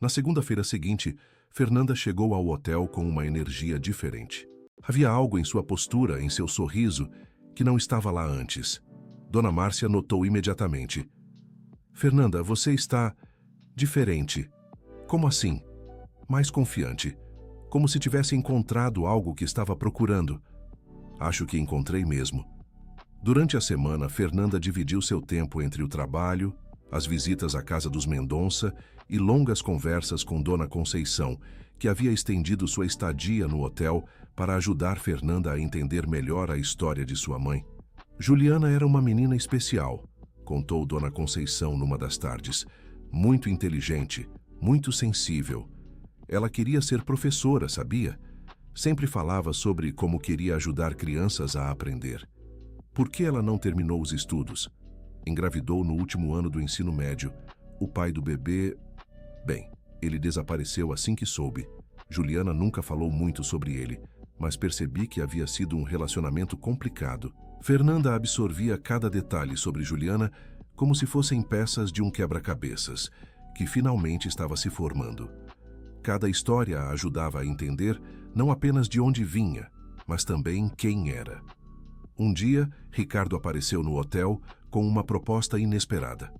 Na segunda-feira seguinte, Fernanda chegou ao hotel com uma energia diferente. Havia algo em sua postura, em seu sorriso, que não estava lá antes. Dona Márcia notou imediatamente. Fernanda, você está diferente. Como assim? Mais confiante. Como se tivesse encontrado algo que estava procurando. Acho que encontrei mesmo. Durante a semana, Fernanda dividiu seu tempo entre o trabalho, as visitas à casa dos Mendonça e longas conversas com Dona Conceição, que havia estendido sua estadia no hotel para ajudar Fernanda a entender melhor a história de sua mãe. Juliana era uma menina especial, contou Dona Conceição numa das tardes. Muito inteligente, muito sensível. Ela queria ser professora, sabia? Sempre falava sobre como queria ajudar crianças a aprender. Por que ela não terminou os estudos? Engravidou no último ano do ensino médio. O pai do bebê... Bem, ele desapareceu assim que soube. Juliana nunca falou muito sobre ele, mas percebi que havia sido um relacionamento complicado. Fernanda absorvia cada detalhe sobre Juliana como se fossem peças de um quebra-cabeças, que finalmente estava se formando. Cada história a ajudava a entender não apenas de onde vinha, mas também quem era. Um dia, Ricardo apareceu no hotel com uma proposta inesperada.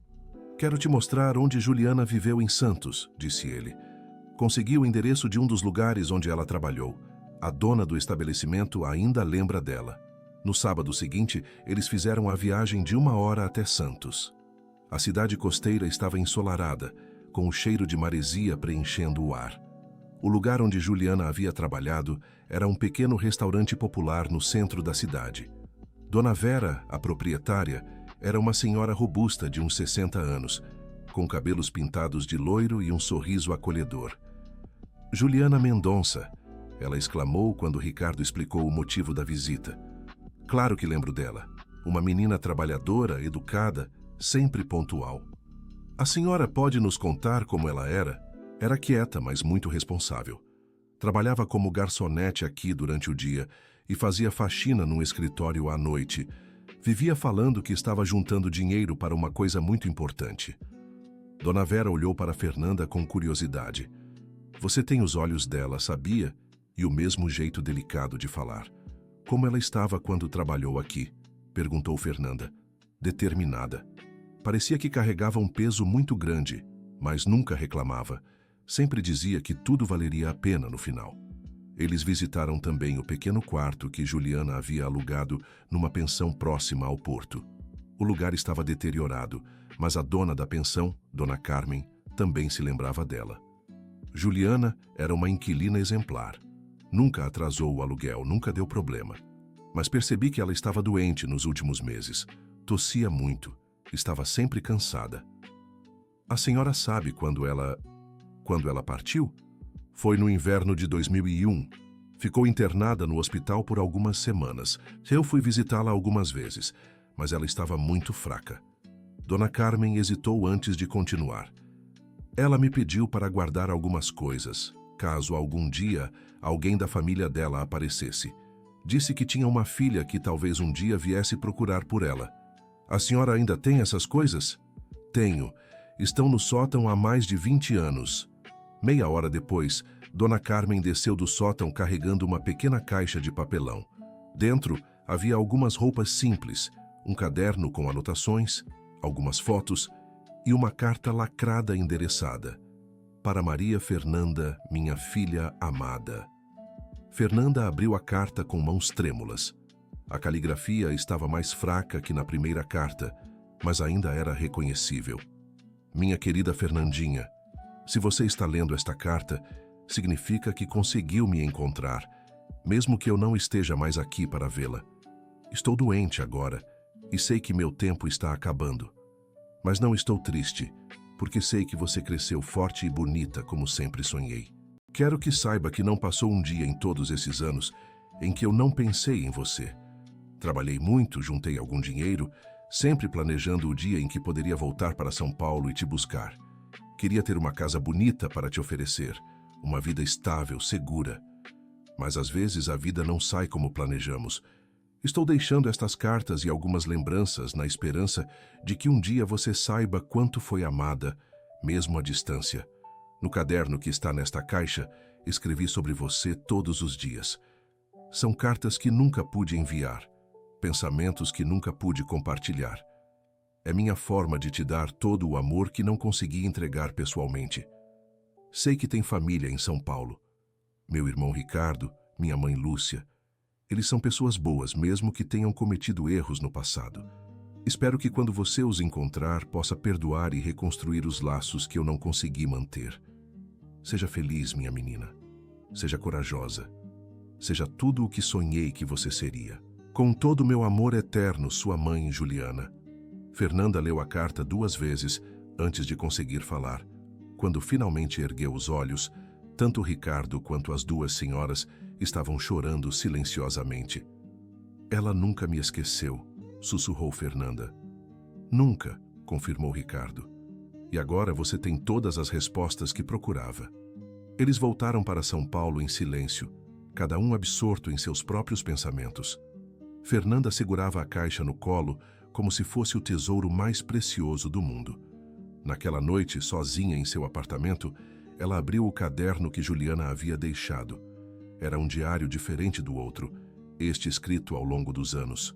Quero te mostrar onde Juliana viveu em Santos, disse ele. Consegui o endereço de um dos lugares onde ela trabalhou. A dona do estabelecimento ainda lembra dela. No sábado seguinte, eles fizeram a viagem de 1 hora até Santos. A cidade costeira estava ensolarada, com o cheiro de maresia preenchendo o ar. O lugar onde Juliana havia trabalhado era um pequeno restaurante popular no centro da cidade. Dona Vera, a proprietária, era uma senhora robusta de uns 60 anos, com cabelos pintados de loiro e um sorriso acolhedor. Juliana Mendonça, ela exclamou quando Ricardo explicou o motivo da visita. Claro que lembro dela. Uma menina trabalhadora, educada, sempre pontual. A senhora pode nos contar como ela era? Era quieta, mas muito responsável. Trabalhava como garçonete aqui durante o dia e fazia faxina num escritório à noite. Vivia falando que estava juntando dinheiro para uma coisa muito importante. Dona Vera olhou para Fernanda com curiosidade. Você tem os olhos dela, sabia? E o mesmo jeito delicado de falar. Como ela estava quando trabalhou aqui? Perguntou Fernanda. Determinada. Parecia que carregava um peso muito grande, mas nunca reclamava. Sempre dizia que tudo valeria a pena no final. Eles visitaram também o pequeno quarto que Juliana havia alugado numa pensão próxima ao porto. O lugar estava deteriorado, mas a dona da pensão, Dona Carmen, também se lembrava dela. Juliana era uma inquilina exemplar. Nunca atrasou o aluguel, nunca deu problema. Mas percebi que ela estava doente nos últimos meses. Tossia muito, estava sempre cansada. A senhora sabe quando ela partiu? Foi no inverno de 2001. Ficou internada no hospital por algumas semanas. Eu fui visitá-la algumas vezes, mas ela estava muito fraca. Dona Carmen hesitou antes de continuar. Ela me pediu para guardar algumas coisas, caso algum dia alguém da família dela aparecesse. Disse que tinha uma filha que talvez um dia viesse procurar por ela. A senhora ainda tem essas coisas? Tenho. Estão no sótão há mais de 20 anos. Meia hora depois, Dona Carmen desceu do sótão carregando uma pequena caixa de papelão. Dentro havia algumas roupas simples, um caderno com anotações, algumas fotos e uma carta lacrada endereçada. Para Maria Fernanda, minha filha amada. Fernanda abriu a carta com mãos trêmulas. A caligrafia estava mais fraca que na primeira carta, mas ainda era reconhecível. Minha querida Fernandinha, se você está lendo esta carta, significa que conseguiu me encontrar, mesmo que eu não esteja mais aqui para vê-la. Estou doente agora e sei que meu tempo está acabando. Mas não estou triste, porque sei que você cresceu forte e bonita como sempre sonhei. Quero que saiba que não passou um dia em todos esses anos em que eu não pensei em você. Trabalhei muito, juntei algum dinheiro, sempre planejando o dia em que poderia voltar para São Paulo e te buscar. Queria ter uma casa bonita para te oferecer, uma vida estável, segura. Mas às vezes a vida não sai como planejamos. Estou deixando estas cartas e algumas lembranças na esperança de que um dia você saiba quanto foi amada, mesmo à distância. No caderno que está nesta caixa, escrevi sobre você todos os dias. São cartas que nunca pude enviar, pensamentos que nunca pude compartilhar. É minha forma de te dar todo o amor que não consegui entregar pessoalmente. Sei que tem família em São Paulo. Meu irmão Ricardo, minha mãe Lúcia. Eles são pessoas boas, mesmo que tenham cometido erros no passado. Espero que quando você os encontrar, possa perdoar e reconstruir os laços que eu não consegui manter. Seja feliz, minha menina. Seja corajosa. Seja tudo o que sonhei que você seria. Com todo o meu amor eterno, sua mãe, Juliana. Fernanda leu a carta 2 vezes antes de conseguir falar. Quando finalmente ergueu os olhos, tanto Ricardo quanto as 2 senhoras estavam chorando silenciosamente. Ela nunca me esqueceu, sussurrou Fernanda. Nunca, confirmou Ricardo. E agora você tem todas as respostas que procurava. Eles voltaram para São Paulo em silêncio, cada um absorto em seus próprios pensamentos. Fernanda segurava a caixa no colo como se fosse o tesouro mais precioso do mundo. Naquela noite, sozinha em seu apartamento, ela abriu o caderno que Juliana havia deixado. Era um diário diferente do outro, este escrito ao longo dos anos.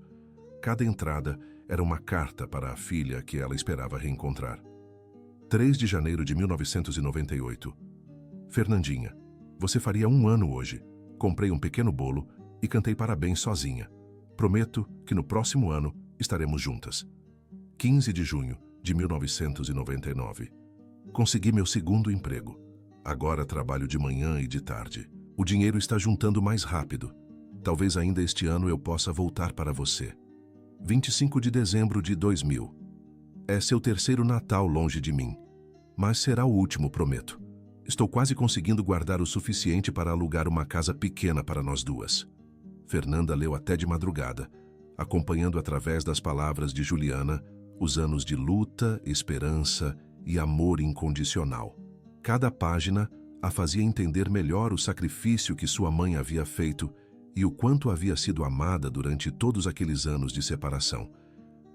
Cada entrada era uma carta para a filha que ela esperava reencontrar. 3 de janeiro de 1998. Fernandinha, você faria 1 ano hoje. Comprei um pequeno bolo e cantei parabéns sozinha. Prometo que no próximo ano estaremos juntas. 15 de junho de 1999. Consegui meu 2º emprego. Agora trabalho de manhã e de tarde. O dinheiro está juntando mais rápido. Talvez ainda este ano eu possa voltar para você. 25 de dezembro de 2000. É seu 3º Natal longe de mim. Mas será o último, prometo. Estou quase conseguindo guardar o suficiente para alugar uma casa pequena para nós 2. Fernanda leu até de madrugada, acompanhando através das palavras de Juliana os anos de luta, esperança e amor incondicional. Cada página a fazia entender melhor o sacrifício que sua mãe havia feito e o quanto havia sido amada durante todos aqueles anos de separação.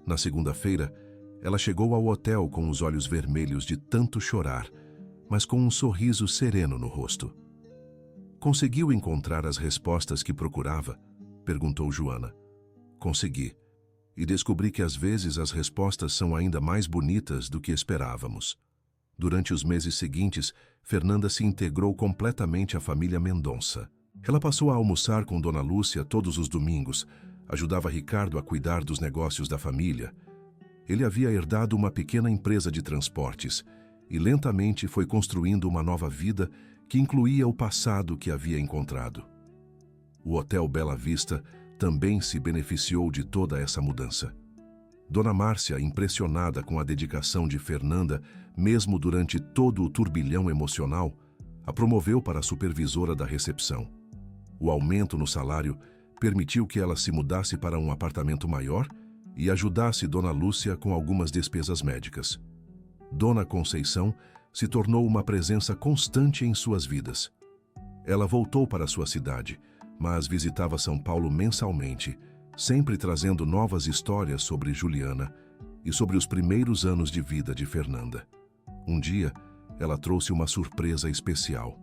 Na segunda-feira, ela chegou ao hotel com os olhos vermelhos de tanto chorar, mas com um sorriso sereno no rosto. Conseguiu encontrar as respostas que procurava? Perguntou Joana. Consegui. E descobri que às vezes as respostas são ainda mais bonitas do que esperávamos. Durante os meses seguintes, Fernanda se integrou completamente à família Mendonça. Ela passou a almoçar com Dona Lúcia todos os domingos, ajudava Ricardo a cuidar dos negócios da família. Ele havia herdado uma pequena empresa de transportes e lentamente foi construindo uma nova vida que incluía o passado que havia encontrado. O Hotel Bela Vista também se beneficiou de toda essa mudança. Dona Márcia, impressionada com a dedicação de Fernanda, mesmo durante todo o turbilhão emocional, a promoveu para supervisora da recepção. O aumento no salário permitiu que ela se mudasse para um apartamento maior e ajudasse Dona Lúcia com algumas despesas médicas. Dona Conceição se tornou uma presença constante em suas vidas. Ela voltou para sua cidade, mas visitava São Paulo mensalmente, sempre trazendo novas histórias sobre Juliana e sobre os primeiros anos de vida de Fernanda. Um dia, ela trouxe uma surpresa especial.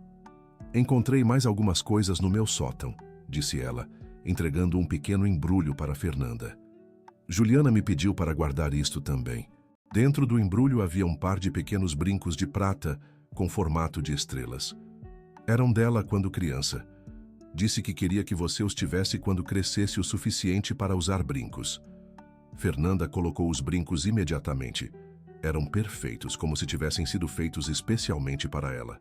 Encontrei mais algumas coisas no meu sótão, disse ela, entregando um pequeno embrulho para Fernanda. Juliana me pediu para guardar isto também. Dentro do embrulho havia um par de pequenos brincos de prata com formato de estrelas. Eram dela quando criança. Disse que queria que você os tivesse quando crescesse o suficiente para usar brincos. Fernanda colocou os brincos imediatamente. Eram perfeitos, como se tivessem sido feitos especialmente para ela.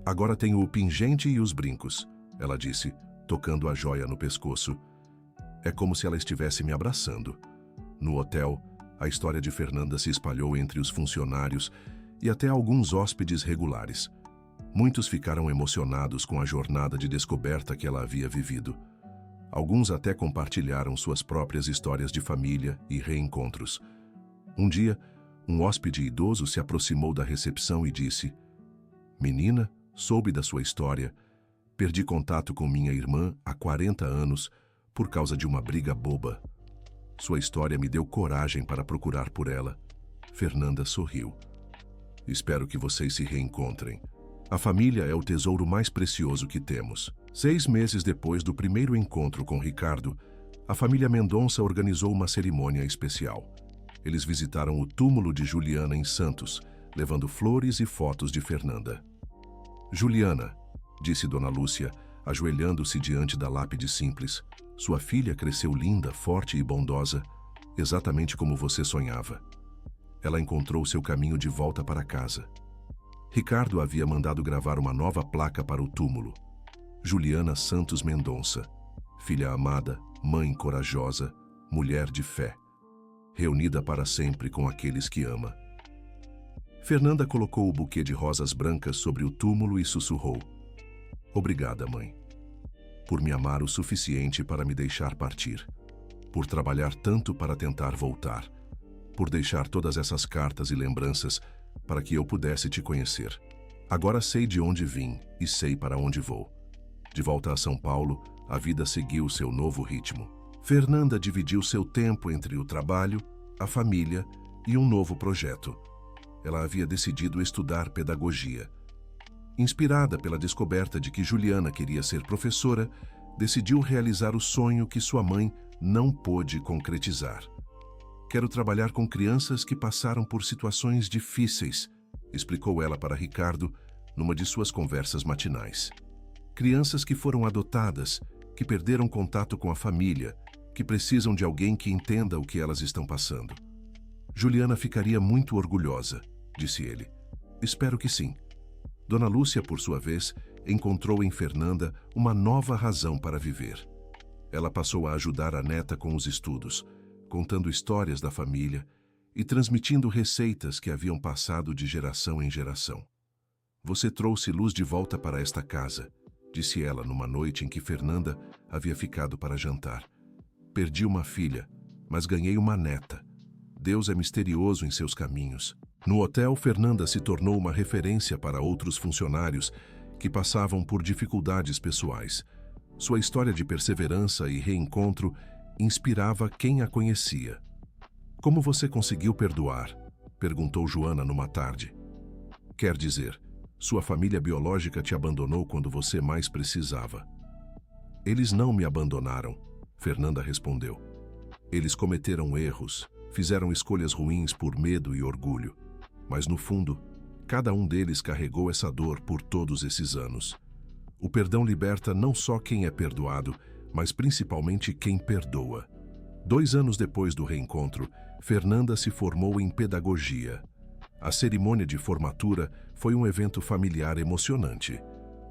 Agora tenho o pingente e os brincos, ela disse, tocando a joia no pescoço. É como se ela estivesse me abraçando. No hotel, a história de Fernanda se espalhou entre os funcionários e até alguns hóspedes regulares. Muitos ficaram emocionados com a jornada de descoberta que ela havia vivido. Alguns até compartilharam suas próprias histórias de família e reencontros. Um dia, um hóspede idoso se aproximou da recepção e disse: "Menina, soube da sua história. Perdi contato com minha irmã há 40 anos por causa de uma briga boba. Sua história me deu coragem para procurar por ela." Fernanda sorriu. "Espero que vocês se reencontrem. A família é o tesouro mais precioso que temos." 6 meses depois do primeiro encontro com Ricardo, a família Mendonça organizou uma cerimônia especial. Eles visitaram o túmulo de Juliana em Santos, levando flores e fotos de Fernanda. "Juliana", disse Dona Lúcia, ajoelhando-se diante da lápide simples, "sua filha cresceu linda, forte e bondosa, exatamente como você sonhava. Ela encontrou seu caminho de volta para casa." Ricardo havia mandado gravar uma nova placa para o túmulo. Juliana Santos Mendonça, filha amada, mãe corajosa, mulher de fé, reunida para sempre com aqueles que ama. Fernanda colocou o buquê de rosas brancas sobre o túmulo e sussurrou: "Obrigada, mãe, por me amar o suficiente para me deixar partir, por trabalhar tanto para tentar voltar, por deixar todas essas cartas e lembranças para que eu pudesse te conhecer. Agora sei de onde vim e sei para onde vou." De volta a São Paulo, a vida seguiu seu novo ritmo. Fernanda dividiu seu tempo entre o trabalho, a família e um novo projeto. Ela havia decidido estudar pedagogia. Inspirada pela descoberta de que Juliana queria ser professora, decidiu realizar o sonho que sua mãe não pôde concretizar. "Quero trabalhar com crianças que passaram por situações difíceis", explicou ela para Ricardo numa de suas conversas matinais. "Crianças que foram adotadas, que perderam contato com a família, que precisam de alguém que entenda o que elas estão passando." "Juliana ficaria muito orgulhosa", disse ele. "Espero que sim." Dona Lúcia, por sua vez, encontrou em Fernanda uma nova razão para viver. Ela passou a ajudar a neta com os estudos, contando histórias da família e transmitindo receitas que haviam passado de geração em geração. "Você trouxe luz de volta para esta casa", disse ela numa noite em que Fernanda havia ficado para jantar. "Perdi uma filha, mas ganhei uma neta. Deus é misterioso em seus caminhos." No hotel, Fernanda se tornou uma referência para outros funcionários que passavam por dificuldades pessoais. Sua história de perseverança e reencontro inspirava quem a conhecia. "Como você conseguiu perdoar?", perguntou Joana numa tarde. "Quer dizer, sua família biológica te abandonou quando você mais precisava." "Eles não me abandonaram", Fernanda respondeu. "Eles cometeram erros, fizeram escolhas ruins por medo e orgulho. Mas no fundo, cada um deles carregou essa dor por todos esses anos. O perdão liberta não só quem é perdoado, mas principalmente quem perdoa." 2 anos depois do reencontro, Fernanda se formou em pedagogia. A cerimônia de formatura foi um evento familiar emocionante.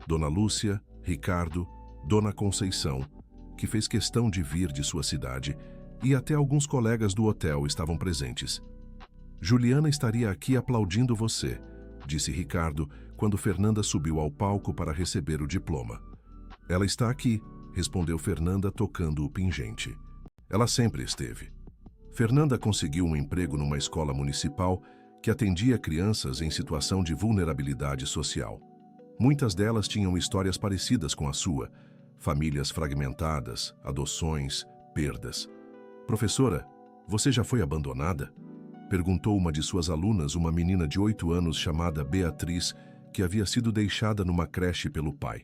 Dona Lúcia, Ricardo, Dona Conceição, que fez questão de vir de sua cidade, e até alguns colegas do hotel estavam presentes. "Juliana estaria aqui aplaudindo você", disse Ricardo quando Fernanda subiu ao palco para receber o diploma. "Ela está aqui", respondeu Fernanda tocando o pingente. Ela sempre esteve. Fernanda conseguiu um emprego numa escola municipal que atendia crianças em situação de vulnerabilidade social. Muitas delas tinham histórias parecidas com a sua: famílias fragmentadas, adoções, perdas. "Professora, você já foi abandonada?", perguntou uma de suas alunas, uma menina de 8 anos chamada Beatriz, que havia sido deixada numa creche pelo pai.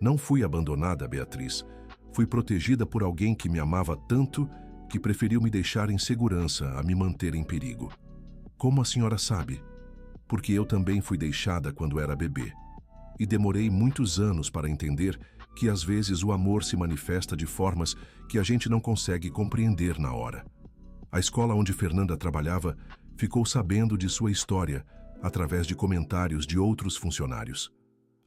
"Não fui abandonada, Beatriz. Fui protegida por alguém que me amava tanto que preferiu me deixar em segurança a me manter em perigo." "Como a senhora sabe?" "Porque eu também fui deixada quando era bebê. E demorei muitos anos para entender que às vezes o amor se manifesta de formas que a gente não consegue compreender na hora. A escola onde Fernanda trabalhava ficou sabendo de sua história através de comentários de outros funcionários.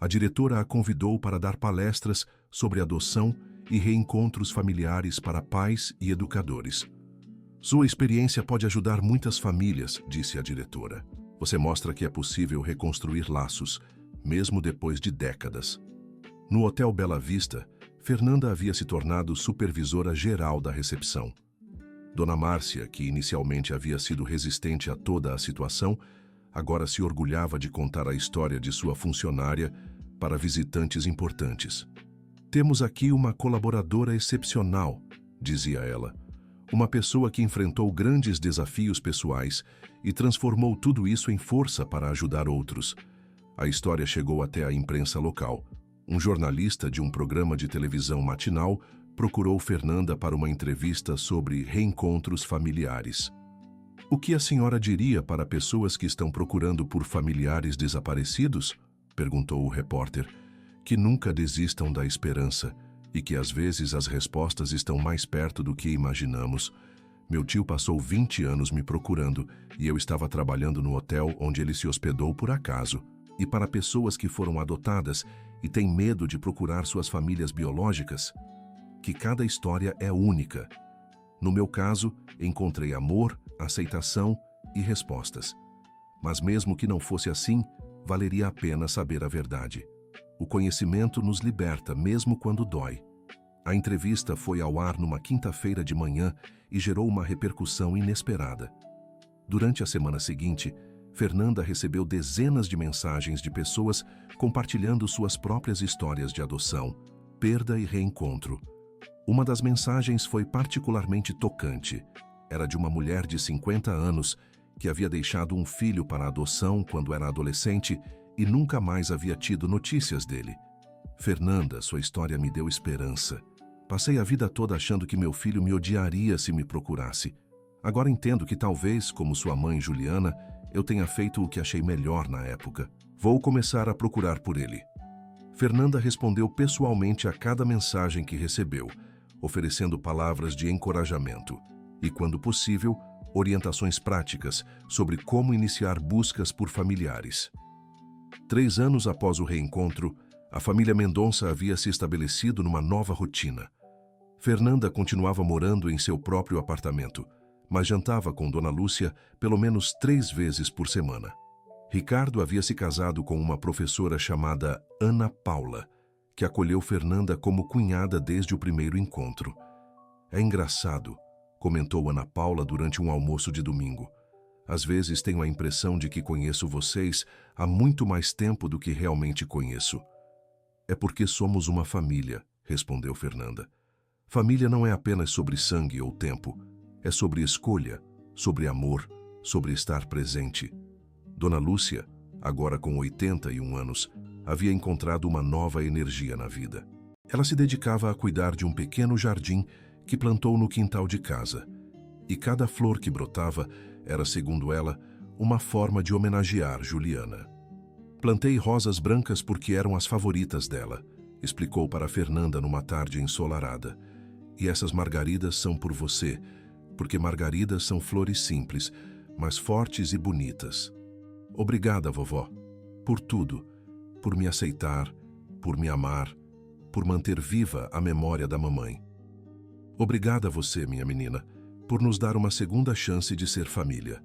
A diretora a convidou para dar palestras sobre adoção e reencontros familiares para pais e educadores. Sua experiência pode ajudar muitas famílias, disse a diretora. Você mostra que é possível reconstruir laços, mesmo depois de décadas. No Hotel Bela Vista, Fernanda havia se tornado supervisora geral da recepção. Dona Márcia, que inicialmente havia sido resistente a toda a situação, agora se orgulhava de contar a história de sua funcionária para visitantes importantes. Temos aqui uma colaboradora excepcional, dizia ela. Uma pessoa que enfrentou grandes desafios pessoais e transformou tudo isso em força para ajudar outros. A história chegou até a imprensa local. Um jornalista de um programa de televisão matinal procurou Fernanda para uma entrevista sobre reencontros familiares. O que a senhora diria para pessoas que estão procurando por familiares desaparecidos? Perguntou o repórter. Que nunca desistam da esperança e que às vezes as respostas estão mais perto do que imaginamos. Meu tio passou 20 anos me procurando e eu estava trabalhando no hotel onde ele se hospedou por acaso. E para pessoas que foram adotadas e têm medo de procurar suas famílias biológicas, que cada história é única. No meu caso, encontrei amor, aceitação e respostas. Mas mesmo que não fosse assim, valeria a pena saber a verdade. O conhecimento nos liberta mesmo quando dói. A entrevista foi ao ar numa quinta-feira de manhã e gerou uma repercussão inesperada. Durante a semana seguinte, Fernanda recebeu dezenas de mensagens de pessoas compartilhando suas próprias histórias de adoção, perda e reencontro. Uma das mensagens foi particularmente tocante. Era de uma mulher de 50 anos que havia deixado um filho para adoção quando era adolescente e nunca mais havia tido notícias dele. Fernanda, sua história me deu esperança. Passei a vida toda achando que meu filho me odiaria se me procurasse. Agora entendo que talvez, como sua mãe Juliana, eu tenha feito o que achei melhor na época. Vou começar a procurar por ele. Fernanda respondeu pessoalmente a cada mensagem que recebeu, oferecendo palavras de encorajamento e, quando possível, orientações práticas sobre como iniciar buscas por familiares. 3 anos após o reencontro, a família Mendonça havia se estabelecido numa nova rotina. Fernanda continuava morando em seu próprio apartamento, mas jantava com Dona Lúcia pelo menos 3 vezes por semana. Ricardo havia se casado com uma professora chamada Ana Paula, que acolheu Fernanda como cunhada desde o primeiro encontro. É engraçado, comentou Ana Paula durante um almoço de domingo. Às vezes tenho a impressão de que conheço vocês há muito mais tempo do que realmente conheço. É porque somos uma família, respondeu Fernanda. Família não é apenas sobre sangue ou tempo. É sobre escolha, sobre amor, sobre estar presente. Dona Lúcia, agora com 81 anos, havia encontrado uma nova energia na vida. Ela se dedicava a cuidar de um pequeno jardim que plantou no quintal de casa. E cada flor que brotava era, segundo ela, uma forma de homenagear Juliana. Plantei rosas brancas porque eram as favoritas dela, explicou para Fernanda numa tarde ensolarada. E essas margaridas são por você, porque margaridas são flores simples, mas fortes e bonitas. Obrigada, vovó, por tudo, por me aceitar, por me amar, por manter viva a memória da mamãe. Obrigada a você, minha menina, por nos dar uma segunda chance de ser família.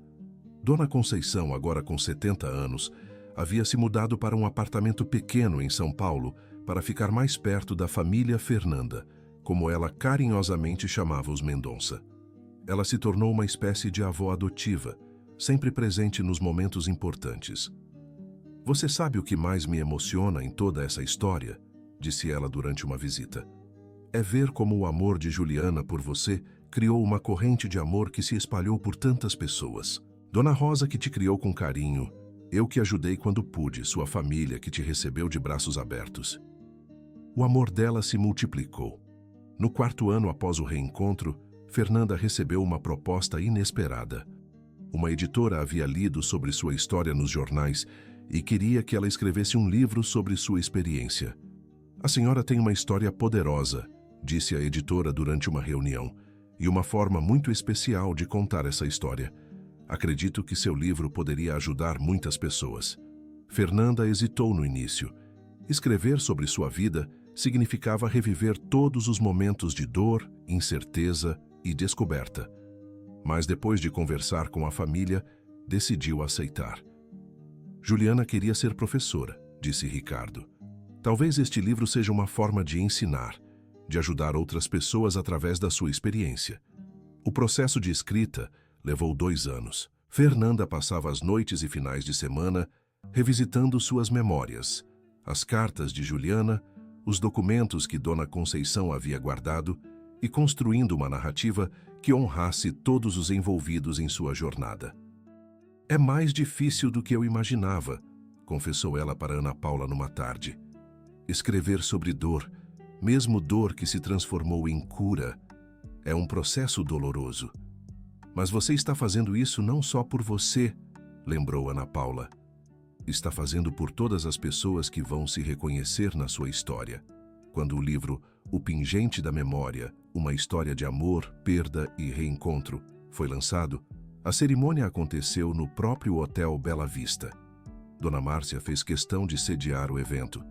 Dona Conceição, agora com 70 anos, havia se mudado para um apartamento pequeno em São Paulo para ficar mais perto da família Fernanda, como ela carinhosamente chamava os Mendonça. Ela se tornou uma espécie de avó adotiva, sempre presente nos momentos importantes. Você sabe o que mais me emociona em toda essa história? Disse ela durante uma visita. É ver como o amor de Juliana por você criou uma corrente de amor que se espalhou por tantas pessoas. Dona Rosa, que te criou com carinho, eu que ajudei quando pude, sua família que te recebeu de braços abertos. O amor dela se multiplicou. No 4º ano após o reencontro, Fernanda recebeu uma proposta inesperada. Uma editora havia lido sobre sua história nos jornais e queria que ela escrevesse um livro sobre sua experiência. A senhora tem uma história poderosa, disse a editora durante uma reunião, e uma forma muito especial de contar essa história. Acredito que seu livro poderia ajudar muitas pessoas. Fernanda hesitou no início. Escrever sobre sua vida significava reviver todos os momentos de dor, incerteza e descoberta. Mas depois de conversar com a família, decidiu aceitar. Juliana queria ser professora, disse Ricardo. Talvez este livro seja uma forma de ensinar, de ajudar outras pessoas através da sua experiência. O processo de escrita levou 2 anos. Fernanda passava as noites e finais de semana revisitando suas memórias, as cartas de Juliana, os documentos que Dona Conceição havia guardado e construindo uma narrativa que honrasse todos os envolvidos em sua jornada. É mais difícil do que eu imaginava, confessou ela para Ana Paula numa tarde. Escrever sobre dor, mesmo dor que se transformou em cura, é um processo doloroso. Mas você está fazendo isso não só por você, lembrou Ana Paula. Está fazendo por todas as pessoas que vão se reconhecer na sua história. Quando o livro O Pingente da Memória, uma história de amor, perda e reencontro, foi lançado, a cerimônia aconteceu no próprio Hotel Bela Vista. Dona Márcia fez questão de sediar o evento,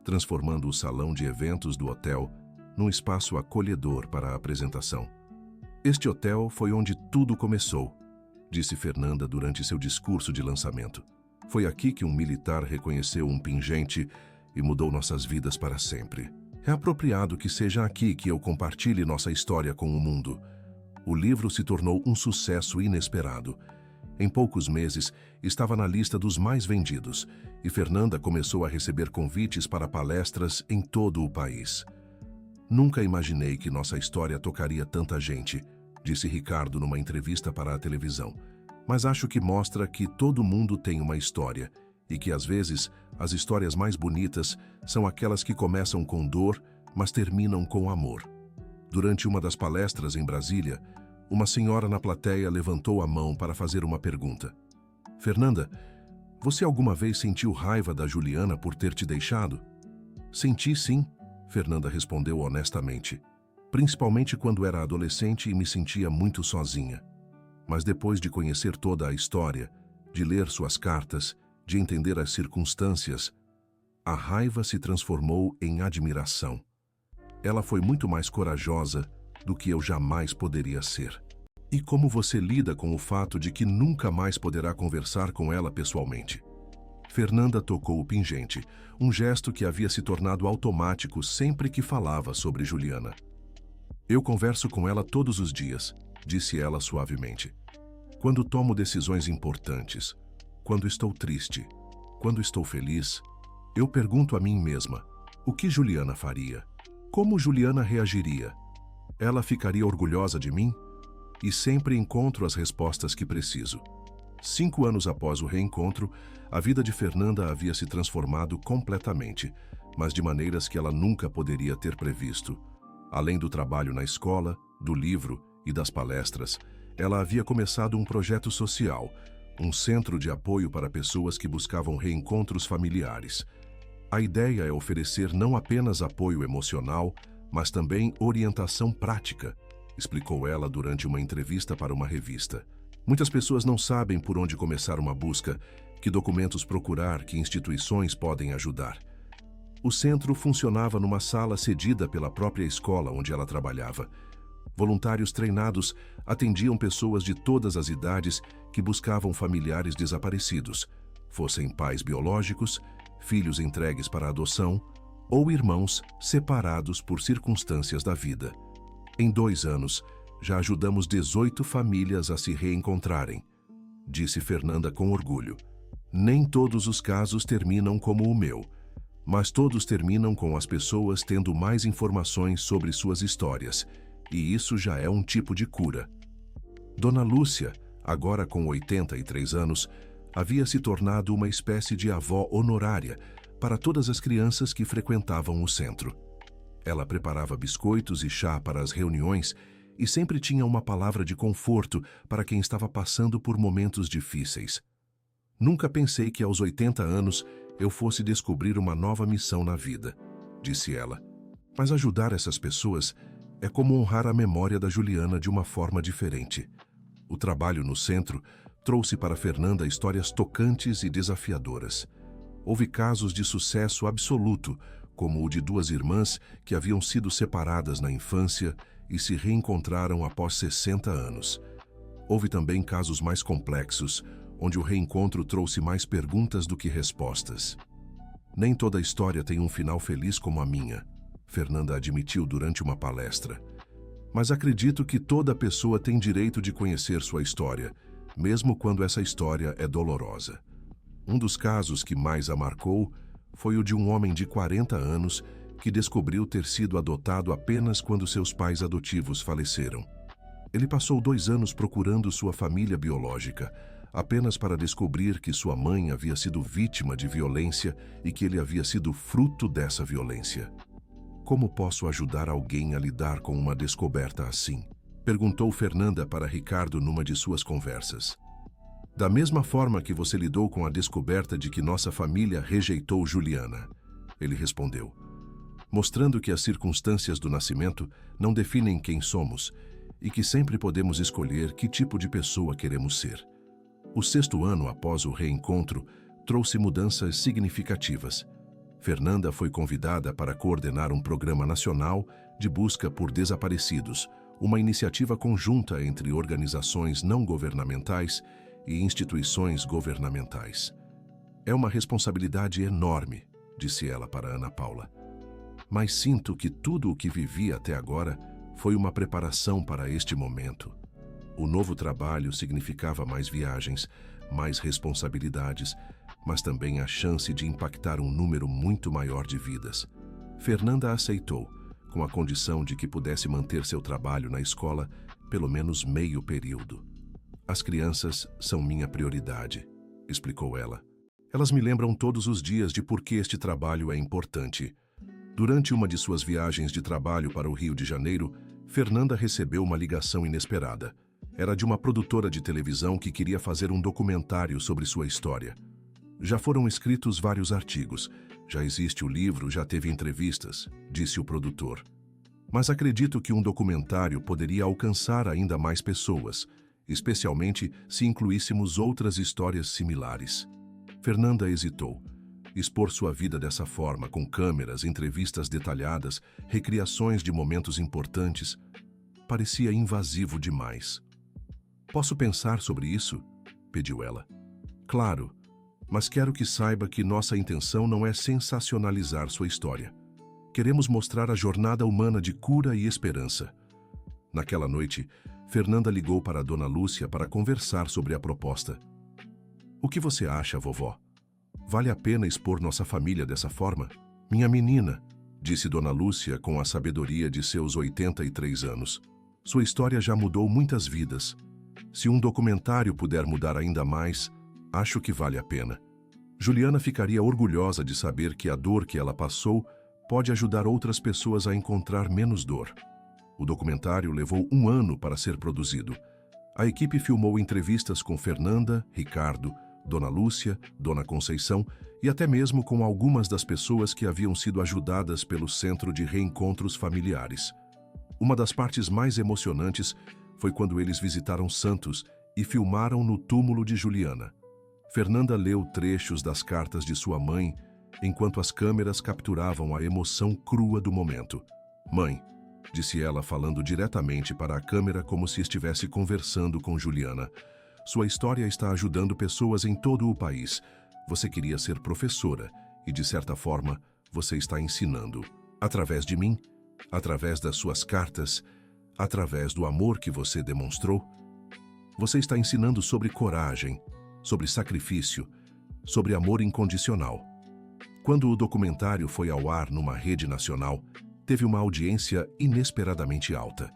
transformando o salão de eventos do hotel num espaço acolhedor para a apresentação. Este hotel foi onde tudo começou, disse Fernanda durante seu discurso de lançamento. Foi aqui que um militar reconheceu um pingente e mudou nossas vidas para sempre. É apropriado que seja aqui que eu compartilhe nossa história com o mundo. O livro se tornou um sucesso inesperado. Em poucos meses, estava na lista dos mais vendidos e Fernanda começou a receber convites para palestras em todo o país. Nunca imaginei que nossa história tocaria tanta gente, disse Ricardo numa entrevista para a televisão. Mas acho que mostra que todo mundo tem uma história e que, às vezes, as histórias mais bonitas são aquelas que começam com dor, mas terminam com amor. Durante uma das palestras em Brasília, uma senhora na plateia levantou a mão para fazer uma pergunta. Fernanda, você alguma vez sentiu raiva da Juliana por ter te deixado? Senti sim, Fernanda respondeu honestamente. Principalmente quando era adolescente e me sentia muito sozinha. Mas depois de conhecer toda a história, de ler suas cartas, de entender as circunstâncias, a raiva se transformou em admiração. Ela foi muito mais corajosa do que eu jamais poderia ser. E como você lida com o fato de que nunca mais poderá conversar com ela pessoalmente? Fernanda tocou o pingente, um gesto que havia se tornado automático sempre que falava sobre Juliana. Eu converso com ela todos os dias, disse ela suavemente. Quando tomo decisões importantes, quando estou triste, quando estou feliz, eu pergunto a mim mesma, o que Juliana faria? Como Juliana reagiria? Ela ficaria orgulhosa de mim? E sempre encontro as respostas que preciso. 5 anos após o reencontro, a vida de Fernanda havia se transformado completamente, mas de maneiras que ela nunca poderia ter previsto. Além do trabalho na escola, do livro e das palestras, ela havia começado um projeto social, um centro de apoio para pessoas que buscavam reencontros familiares. A ideia é oferecer não apenas apoio emocional, mas também orientação prática, explicou ela durante uma entrevista para uma revista. Muitas pessoas não sabem por onde começar uma busca, que documentos procurar, que instituições podem ajudar. O centro funcionava numa sala cedida pela própria escola onde ela trabalhava. Voluntários treinados atendiam pessoas de todas as idades que buscavam familiares desaparecidos, fossem pais biológicos, filhos entregues para adoção ou irmãos separados por circunstâncias da vida. Em 2 anos, já ajudamos 18 famílias a se reencontrarem, disse Fernanda com orgulho. Nem todos os casos terminam como o meu, mas todos terminam com as pessoas tendo mais informações sobre suas histórias, e isso já é um tipo de cura. Dona Lúcia, agora com 83 anos, havia se tornado uma espécie de avó honorária para todas as crianças que frequentavam o centro. Ela preparava biscoitos e chá para as reuniões e sempre tinha uma palavra de conforto para quem estava passando por momentos difíceis. Nunca pensei que aos 80 anos eu fosse descobrir uma nova missão na vida. disse ela. Mas ajudar essas pessoas é como honrar a memória da Juliana de uma forma diferente. O trabalho no centro trouxe para Fernanda histórias tocantes e desafiadoras. Houve casos de sucesso absoluto, como o de duas irmãs que haviam sido separadas na infância e se reencontraram após 60 anos. Houve também casos mais complexos, onde o reencontro trouxe mais perguntas do que respostas. Nem toda história tem um final feliz como a minha, Fernanda admitiu durante uma palestra. Mas acredito que toda pessoa tem direito de conhecer sua história, mesmo quando essa história é dolorosa. Um dos casos que mais a marcou foi o de um homem de 40 anos que descobriu ter sido adotado apenas quando seus pais adotivos faleceram. Ele passou 2 anos procurando sua família biológica, apenas para descobrir que sua mãe havia sido vítima de violência e que ele havia sido fruto dessa violência. Como posso ajudar alguém a lidar com uma descoberta assim? Perguntou Fernanda para Ricardo numa de suas conversas. Da mesma forma que você lidou com a descoberta de que nossa família rejeitou Juliana, ele respondeu, mostrando que as circunstâncias do nascimento não definem quem somos e que sempre podemos escolher que tipo de pessoa queremos ser. O 6º ano após o reencontro trouxe mudanças significativas. Fernanda foi convidada para coordenar um programa nacional de busca por desaparecidos, uma iniciativa conjunta entre organizações não governamentais e instituições governamentais. É uma responsabilidade enorme, disse ela para Ana Paula. Mas sinto que tudo o que vivi até agora foi uma preparação para este momento. O novo trabalho significava mais viagens, mais responsabilidades, mas também a chance de impactar um número muito maior de vidas. Fernanda aceitou, com a condição de que pudesse manter seu trabalho na escola pelo menos meio período. As crianças são minha prioridade, explicou ela. Elas me lembram todos os dias de por que este trabalho é importante. Durante uma de suas viagens de trabalho para o Rio de Janeiro, Fernanda recebeu uma ligação inesperada. Era de uma produtora de televisão que queria fazer um documentário sobre sua história. Já foram escritos vários artigos, já existe o livro, já teve entrevistas, disse o produtor. Mas acredito que um documentário poderia alcançar ainda mais pessoas, especialmente se incluíssemos outras histórias similares. Fernanda hesitou. Expor sua vida dessa forma, com câmeras, entrevistas detalhadas, recriações de momentos importantes, parecia invasivo demais. Posso pensar sobre isso? Pediu ela. Claro, mas quero que saiba que nossa intenção não é sensacionalizar sua história. Queremos mostrar a jornada humana de cura e esperança. Naquela noite, Fernanda ligou para a Dona Lúcia para conversar sobre a proposta. O que você acha, vovó? Vale a pena expor nossa família dessa forma? Minha menina, disse Dona Lúcia com a sabedoria de seus 83 anos. Sua história já mudou muitas vidas. Se um documentário puder mudar ainda mais, acho que vale a pena. Juliana ficaria orgulhosa de saber que a dor que ela passou pode ajudar outras pessoas a encontrar menos dor. O documentário levou 1 ano para ser produzido. A equipe filmou entrevistas com Fernanda, Ricardo, Dona Lúcia, Dona Conceição e até mesmo com algumas das pessoas que haviam sido ajudadas pelo Centro de Reencontros Familiares. Uma das partes mais emocionantes foi quando eles visitaram Santos e filmaram no túmulo de Juliana. Fernanda leu trechos das cartas de sua mãe, enquanto as câmeras capturavam a emoção crua do momento. Mãe, disse ela falando diretamente para a câmera como se estivesse conversando com Juliana. Sua história está ajudando pessoas em todo o país. Você queria ser professora e, de certa forma, você está ensinando. Através de mim, através das suas cartas, através do amor que você demonstrou, você está ensinando sobre coragem, sobre sacrifício, sobre amor incondicional. Quando o documentário foi ao ar numa rede nacional, teve uma audiência inesperadamente alta.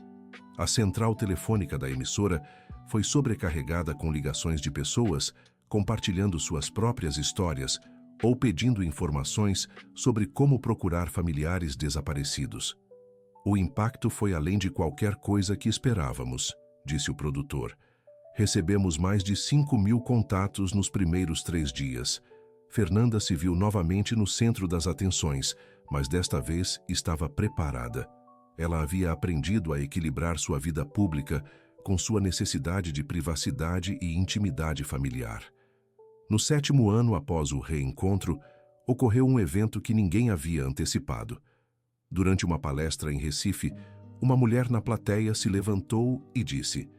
A central telefônica da emissora foi sobrecarregada com ligações de pessoas compartilhando suas próprias histórias ou pedindo informações sobre como procurar familiares desaparecidos. O impacto foi além de qualquer coisa que esperávamos, disse o produtor. Recebemos mais de 5.000 contatos nos primeiros 3 dias. Fernanda se viu novamente no centro das atenções, mas desta vez estava preparada. Ela havia aprendido a equilibrar sua vida pública com sua necessidade de privacidade e intimidade familiar. No 7º ano após o reencontro, ocorreu um evento que ninguém havia antecipado. Durante uma palestra em Recife, uma mulher na plateia se levantou e disse: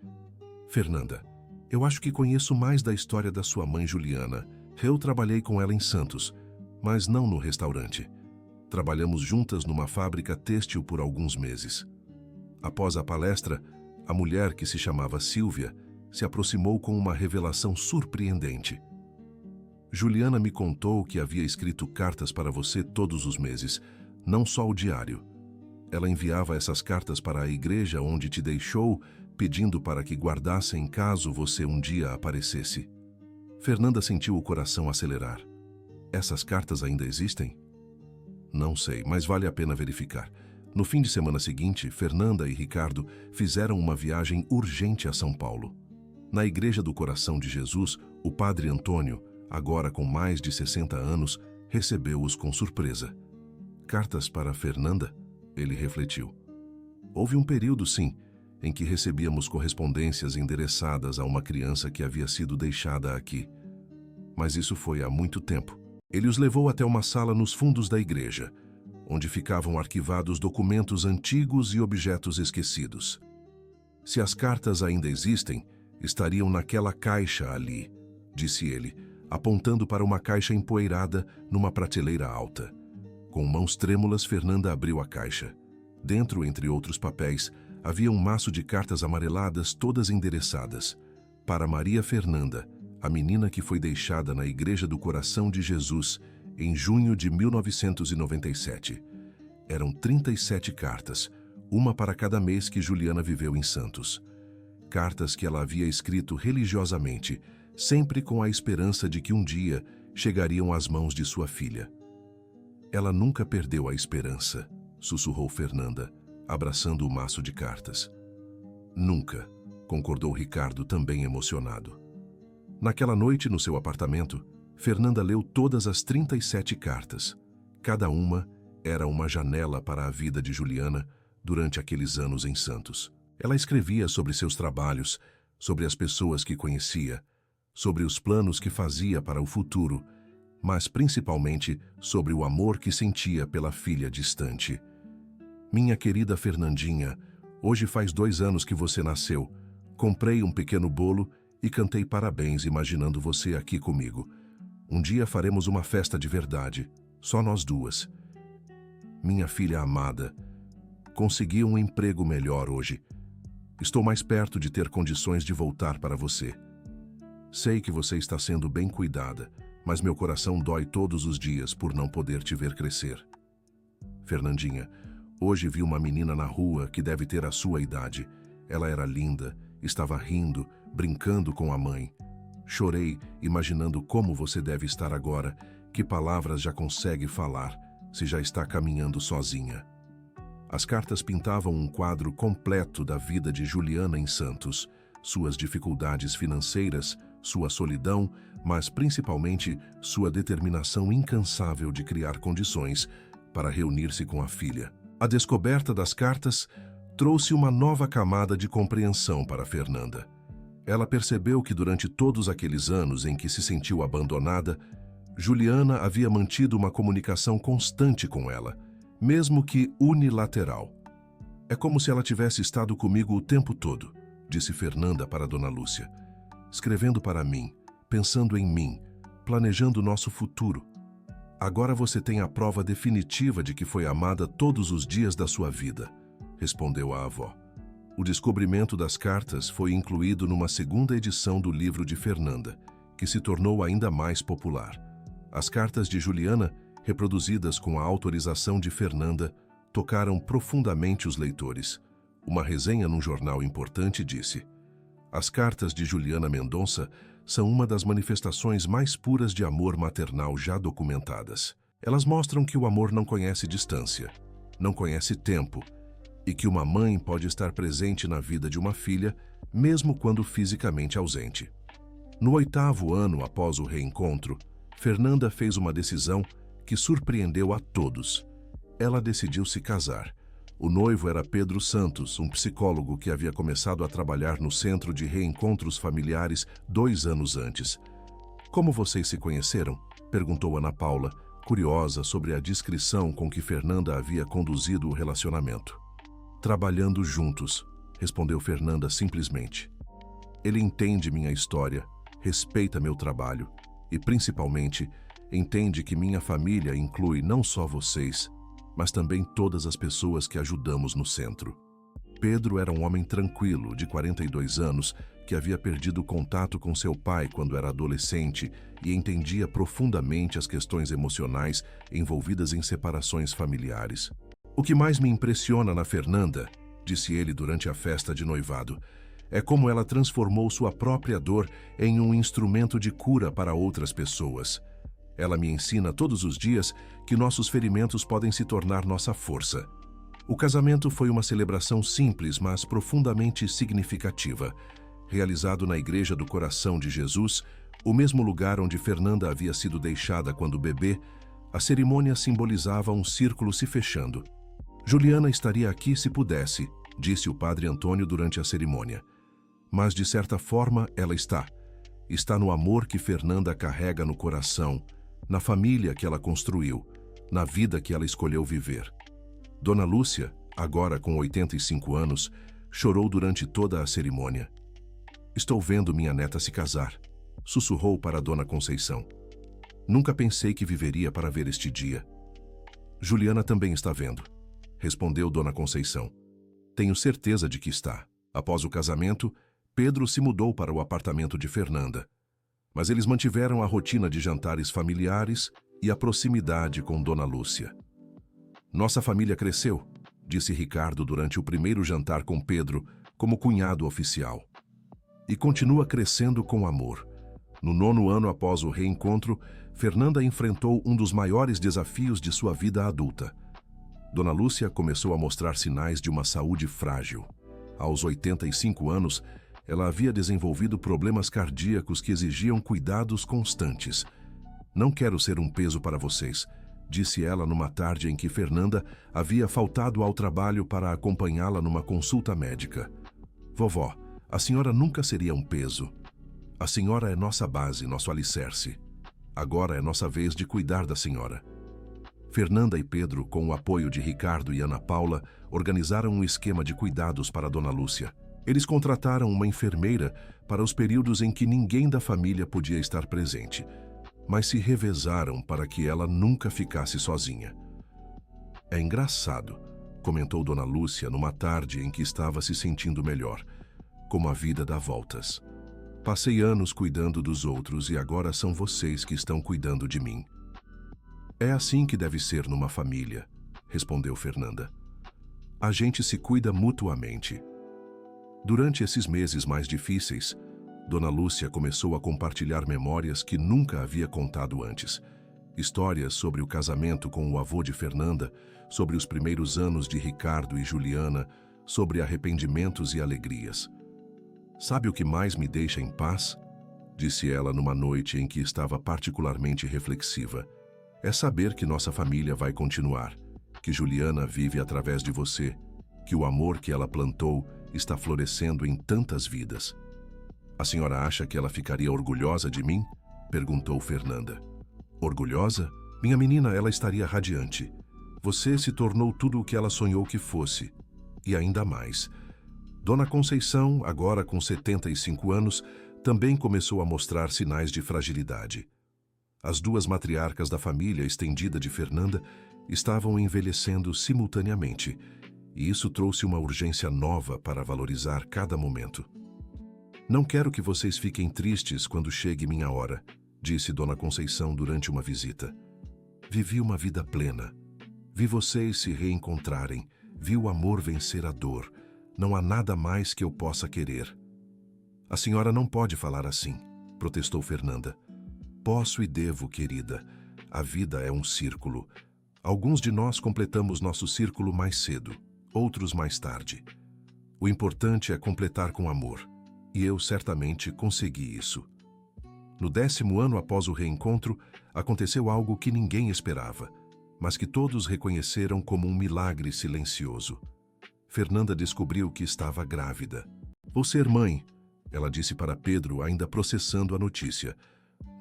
Fernanda, eu acho que conheço mais da história da sua mãe Juliana. Eu trabalhei com ela em Santos, mas não no restaurante. Trabalhamos juntas numa fábrica têxtil por alguns meses. Após a palestra, a mulher, que se chamava Silvia, se aproximou com uma revelação surpreendente. Juliana me contou que havia escrito cartas para você todos os meses, não só o diário. Ela enviava essas cartas para a igreja onde te deixou, pedindo para que guardassem caso você um dia aparecesse. Fernanda sentiu o coração acelerar. Essas cartas ainda existem? Não sei, mas vale a pena verificar. No fim de semana seguinte, Fernanda e Ricardo fizeram uma viagem urgente a São Paulo. Na Igreja do Coração de Jesus, o padre Antônio, agora com mais de 60 anos, recebeu-os com surpresa. Cartas para Fernanda? Ele refletiu. Houve um período, sim, em que recebíamos correspondências endereçadas a uma criança que havia sido deixada aqui. Mas isso foi há muito tempo. Ele os levou até uma sala nos fundos da igreja, onde ficavam arquivados documentos antigos e objetos esquecidos. Se as cartas ainda existem, estariam naquela caixa ali, disse ele, apontando para uma caixa empoeirada numa prateleira alta. Com mãos trêmulas, Fernanda abriu a caixa. Dentro, entre outros papéis, havia um maço de cartas amareladas, todas endereçadas. Para Maria Fernanda, a menina que foi deixada na Igreja do Coração de Jesus em junho de 1997. Eram 37 cartas, uma para cada mês que Juliana viveu em Santos. Cartas que ela havia escrito religiosamente, sempre com a esperança de que um dia chegariam às mãos de sua filha. Ela nunca perdeu a esperança, sussurrou Fernanda, abraçando o maço de cartas. Nunca, concordou Ricardo, também emocionado. Naquela noite, no seu apartamento, Fernanda leu todas as 37 cartas. Cada uma era uma janela para a vida de Juliana durante aqueles anos em Santos. Ela escrevia sobre seus trabalhos, sobre as pessoas que conhecia, sobre os planos que fazia para o futuro, mas principalmente sobre o amor que sentia pela filha distante. Minha querida Fernandinha, hoje faz 2 anos que você nasceu. Comprei um pequeno bolo e cantei parabéns imaginando você aqui comigo. Um dia faremos uma festa de verdade, só nós duas. Minha filha amada, consegui um emprego melhor hoje. Estou mais perto de ter condições de voltar para você. Sei que você está sendo bem cuidada, mas meu coração dói todos os dias por não poder te ver crescer. Fernandinha, hoje vi uma menina na rua que deve ter a sua idade. Ela era linda, estava rindo, brincando com a mãe. Chorei, imaginando como você deve estar agora, que palavras já consegue falar, se já está caminhando sozinha. As cartas pintavam um quadro completo da vida de Juliana em Santos, suas dificuldades financeiras, sua solidão, mas principalmente sua determinação incansável de criar condições para reunir-se com a filha. A descoberta das cartas trouxe uma nova camada de compreensão para Fernanda. Ela percebeu que durante todos aqueles anos em que se sentiu abandonada, Juliana havia mantido uma comunicação constante com ela, mesmo que unilateral. É como se ela tivesse estado comigo o tempo todo, disse Fernanda para Dona Lúcia, escrevendo para mim, pensando em mim, planejando nosso futuro. Agora você tem a prova definitiva de que foi amada todos os dias da sua vida, respondeu a avó. O descobrimento das cartas foi incluído numa segunda edição do livro de Fernanda, que se tornou ainda mais popular. As cartas de Juliana, reproduzidas com a autorização de Fernanda, tocaram profundamente os leitores. Uma resenha num jornal importante disse: as cartas de Juliana Mendonça são uma das manifestações mais puras de amor maternal já documentadas. Elas mostram que o amor não conhece distância, não conhece tempo, e que uma mãe pode estar presente na vida de uma filha, mesmo quando fisicamente ausente. No 8º ano após o reencontro, Fernanda fez uma decisão que surpreendeu a todos. ela decidiu se casar. O noivo era Pedro Santos, um psicólogo que havia começado a trabalhar no Centro de Reencontros Familiares 2 anos antes. Como vocês se conheceram? Perguntou Ana Paula, curiosa sobre a discrição com que Fernanda havia conduzido o relacionamento. Trabalhando juntos, respondeu Fernanda simplesmente. Ele entende minha história, respeita meu trabalho e, principalmente, entende que minha família inclui não só vocês, mas também todas as pessoas que ajudamos no centro. Pedro era um homem tranquilo, de 42 anos, que havia perdido contato com seu pai quando era adolescente e entendia profundamente as questões emocionais envolvidas em separações familiares. O que mais me impressiona na Fernanda, disse ele durante a festa de noivado, é como ela transformou sua própria dor em um instrumento de cura para outras pessoas. Ela me ensina todos os dias que nossos ferimentos podem se tornar nossa força. O casamento foi uma celebração simples, mas profundamente significativa. Realizado na Igreja do Coração de Jesus, o mesmo lugar onde Fernanda havia sido deixada quando bebê, a cerimônia simbolizava um círculo se fechando. Juliana estaria aqui se pudesse, disse o padre Antônio durante a cerimônia. Mas, de certa forma, ela está. Está no amor que Fernanda carrega no coração, na família que ela construiu, na vida que ela escolheu viver. Dona Lúcia, agora com 85 anos, chorou durante toda a cerimônia. Estou vendo minha neta se casar, sussurrou para Dona Conceição. Nunca pensei que viveria para ver este dia. Juliana também está vendo, respondeu Dona Conceição. Tenho certeza de que está. Após o casamento, Pedro se mudou para o apartamento de Fernanda. Mas eles mantiveram a rotina de jantares familiares e a proximidade com Dona Lúcia. Nossa família cresceu, disse Ricardo durante o primeiro jantar com Pedro, como cunhado oficial. E continua crescendo com amor. No 9º ano após o reencontro, Fernanda enfrentou um dos maiores desafios de sua vida adulta. Dona Lúcia começou a mostrar sinais de uma saúde frágil. Aos 85 anos, ela havia desenvolvido problemas cardíacos que exigiam cuidados constantes. Não quero ser um peso para vocês, disse ela numa tarde em que Fernanda havia faltado ao trabalho para acompanhá-la numa consulta médica. Vovó, a senhora nunca seria um peso. A senhora é nossa base, nosso alicerce. Agora é nossa vez de cuidar da senhora. Fernanda e Pedro, com o apoio de Ricardo e Ana Paula, organizaram um esquema de cuidados para Dona Lúcia. Eles contrataram uma enfermeira para os períodos em que ninguém da família podia estar presente, mas se revezaram para que ela nunca ficasse sozinha. É engraçado, comentou Dona Lúcia numa tarde em que estava se sentindo melhor, como a vida dá voltas. Passei anos cuidando dos outros e agora são vocês que estão cuidando de mim. É assim que deve ser numa família, respondeu Fernanda. A gente se cuida mutuamente. Durante esses meses mais difíceis, Dona Lúcia começou a compartilhar memórias que nunca havia contado antes. Histórias sobre o casamento com o avô de Fernanda, sobre os primeiros anos de Ricardo e Juliana, sobre arrependimentos e alegrias. Sabe o que mais me deixa em paz? Disse ela numa noite em que estava particularmente reflexiva. É saber que nossa família vai continuar, que Juliana vive através de você, que o amor que ela plantou está florescendo em tantas vidas. A senhora acha que ela ficaria orgulhosa de mim? Perguntou Fernanda. Orgulhosa? Minha menina, ela estaria radiante. Você se tornou tudo o que ela sonhou que fosse. E ainda mais. Dona Conceição, agora com 75 anos, também começou a mostrar sinais de fragilidade. As duas matriarcas da família estendida de Fernanda estavam envelhecendo simultaneamente, e isso trouxe uma urgência nova para valorizar cada momento. Não quero que vocês fiquem tristes quando chegue minha hora, disse Dona Conceição durante uma visita. Vivi uma vida plena. Vi vocês se reencontrarem, vi o amor vencer a dor. Não há nada mais que eu possa querer. A senhora não pode falar assim, protestou Fernanda. Posso e devo, querida. A vida é um círculo. Alguns de nós completamos nosso círculo mais cedo, outros mais tarde. O importante é completar com amor, e eu certamente consegui isso. No 10º ano após o reencontro, aconteceu algo que ninguém esperava. mas que todos reconheceram como um milagre silencioso. Fernanda descobriu que estava grávida. "Vou ser mãe", ela disse para Pedro, ainda processando a notícia.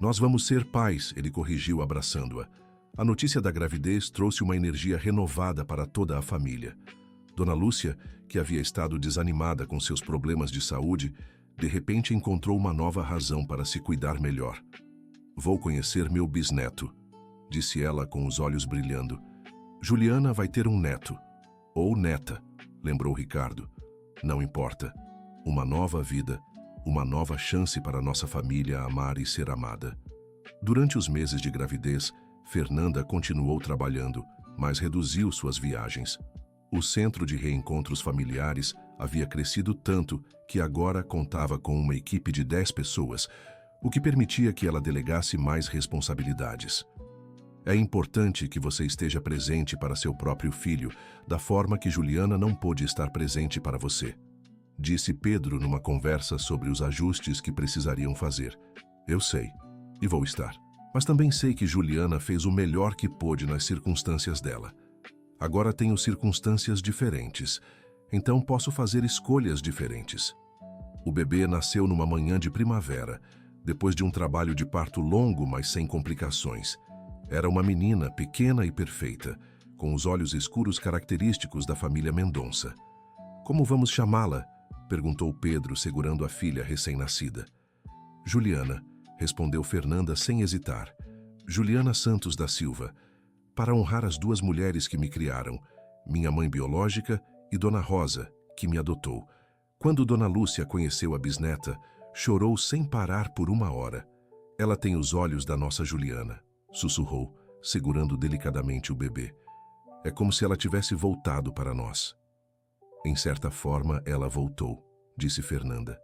"Nós vamos ser pais", ele corrigiu, abraçando-a. A notícia da gravidez trouxe uma energia renovada para toda a família. Dona Lúcia, que havia estado desanimada com seus problemas de saúde, de repente encontrou uma nova razão para se cuidar melhor. "Vou conhecer meu bisneto", disse ela com os olhos brilhando. "Juliana vai ter um neto. Ou neta", lembrou Ricardo. "Não importa. Uma nova vida, uma nova chance para nossa família amar e ser amada." Durante os meses de gravidez, Fernanda continuou trabalhando, mas reduziu suas viagens. O centro de reencontros familiares havia crescido tanto que agora contava com uma equipe de 10 pessoas, o que permitia que ela delegasse mais responsabilidades. "É importante que você esteja presente para seu próprio filho, da forma que Juliana não pôde estar presente para você", disse Pedro numa conversa sobre os ajustes que precisariam fazer. "Eu sei, e vou estar. Mas também sei que Juliana fez o melhor que pôde nas circunstâncias dela. Agora tenho circunstâncias diferentes, então posso fazer escolhas diferentes." O bebê nasceu numa manhã de primavera, depois de um trabalho de parto longo, mas sem complicações. Era uma menina pequena e perfeita, com os olhos escuros característicos da família Mendonça. "Como vamos chamá-la?", perguntou Pedro, segurando a filha recém-nascida. "Juliana", respondeu Fernanda sem hesitar. "Juliana Santos da Silva, para honrar as duas mulheres que me criaram, minha mãe biológica e Dona Rosa, que me adotou. Quando Dona Lúcia conheceu a bisneta, chorou sem parar por 1 hora. Ela tem os olhos da nossa Juliana", sussurrou, segurando delicadamente o bebê. "É como se ela tivesse voltado para nós." "Em certa forma, ela voltou", disse Fernanda.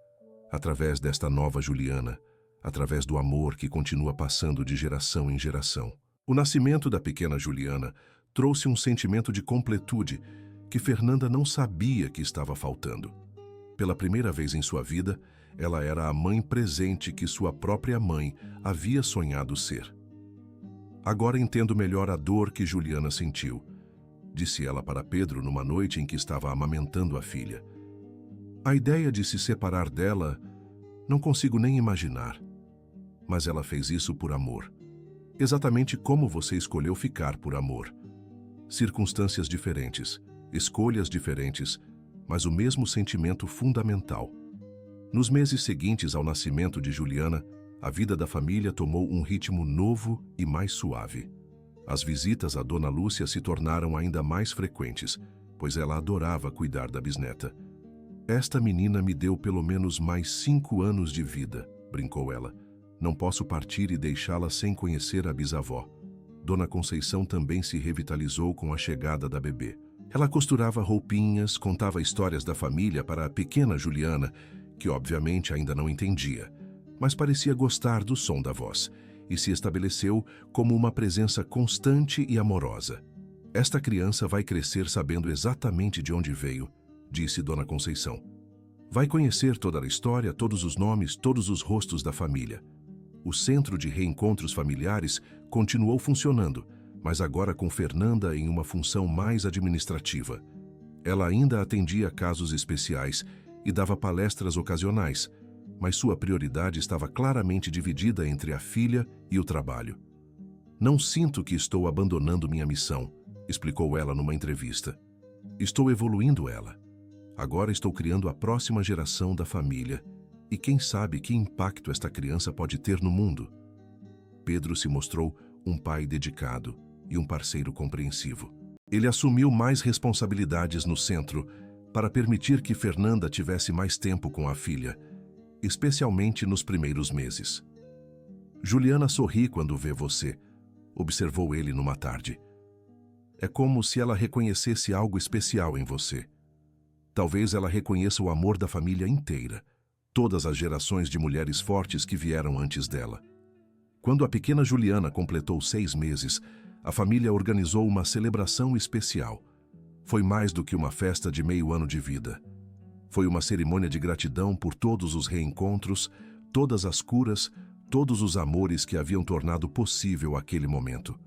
"Através desta nova Juliana, através do amor que continua passando de geração em geração." O nascimento da pequena Juliana trouxe um sentimento de completude que Fernanda não sabia que estava faltando. Pela primeira vez em sua vida, ela era a mãe presente que sua própria mãe havia sonhado ser. "Agora entendo melhor a dor que Juliana sentiu", disse ela para Pedro numa noite em que estava amamentando a filha. "A ideia de se separar dela, não consigo nem imaginar. Mas ela fez isso por amor. Exatamente como você escolheu ficar por amor. Circunstâncias diferentes, escolhas diferentes, mas o mesmo sentimento fundamental." Nos meses seguintes ao nascimento de Juliana, a vida da família tomou um ritmo novo e mais suave. As visitas à Dona Lúcia se tornaram ainda mais frequentes, pois ela adorava cuidar da bisneta. "Esta menina me deu pelo menos mais 5 anos de vida", brincou ela. "Não posso partir e deixá-la sem conhecer a bisavó." Dona Conceição também se revitalizou com a chegada da bebê. Ela costurava roupinhas, contava histórias da família para a pequena Juliana, que obviamente ainda não entendia, mas parecia gostar do som da voz, e se estabeleceu como uma presença constante e amorosa. "Esta criança vai crescer sabendo exatamente de onde veio", disse Dona Conceição. "Vai conhecer toda a história, todos os nomes, todos os rostos da família." O centro de reencontros familiares continuou funcionando, mas agora com Fernanda em uma função mais administrativa. Ela ainda atendia casos especiais e dava palestras ocasionais, mas sua prioridade estava claramente dividida entre a filha e o trabalho. "Não sinto que estou abandonando minha missão", explicou ela numa entrevista. "Estou evoluindo ela. Agora estou criando a próxima geração da família. E quem sabe que impacto esta criança pode ter no mundo?" Pedro se mostrou um pai dedicado e um parceiro compreensivo. Ele assumiu mais responsabilidades no centro para permitir que Fernanda tivesse mais tempo com a filha, especialmente nos primeiros meses. "Juliana sorri quando vê você", observou ele numa tarde. "É como se ela reconhecesse algo especial em você. Talvez ela reconheça o amor da família inteira, todas as gerações de mulheres fortes que vieram antes dela." Quando a pequena Juliana completou 6 meses, a família organizou uma celebração especial. Foi mais do que uma festa de meio ano de vida. Foi uma cerimônia de gratidão por todos os reencontros, todas as curas, todos os amores que haviam tornado possível aquele momento.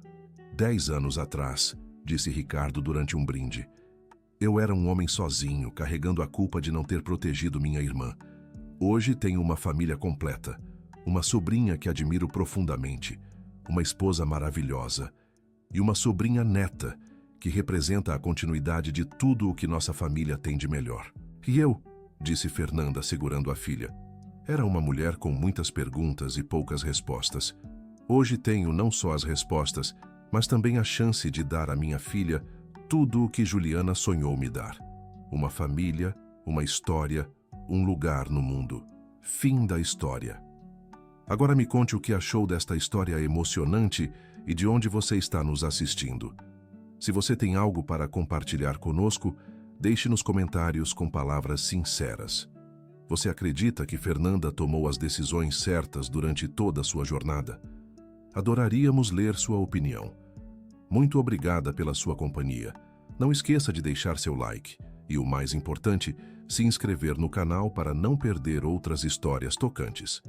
10 anos atrás, disse Ricardo durante um brinde. Eu era um homem sozinho, carregando a culpa de não ter protegido minha irmã. Hoje tenho uma família completa, uma sobrinha que admiro profundamente, uma esposa maravilhosa e uma sobrinha neta que representa a continuidade de tudo o que nossa família tem de melhor. E eu? Disse Fernanda, segurando a filha. Era uma mulher com muitas perguntas e poucas respostas. Hoje tenho não só as respostas, mas também a chance de dar à minha filha tudo o que Juliana sonhou me dar. Uma família, uma história, um lugar no mundo. Fim da história. Agora me conte o que achou desta história emocionante e de onde você está nos assistindo. Se você tem algo para compartilhar conosco, deixe nos comentários com palavras sinceras. Você acredita que Fernanda tomou as decisões certas durante toda a sua jornada? Adoraríamos ler sua opinião. Muito obrigada pela sua companhia. Não esqueça de deixar seu like e, o mais importante, se inscrever no canal para não perder outras histórias tocantes.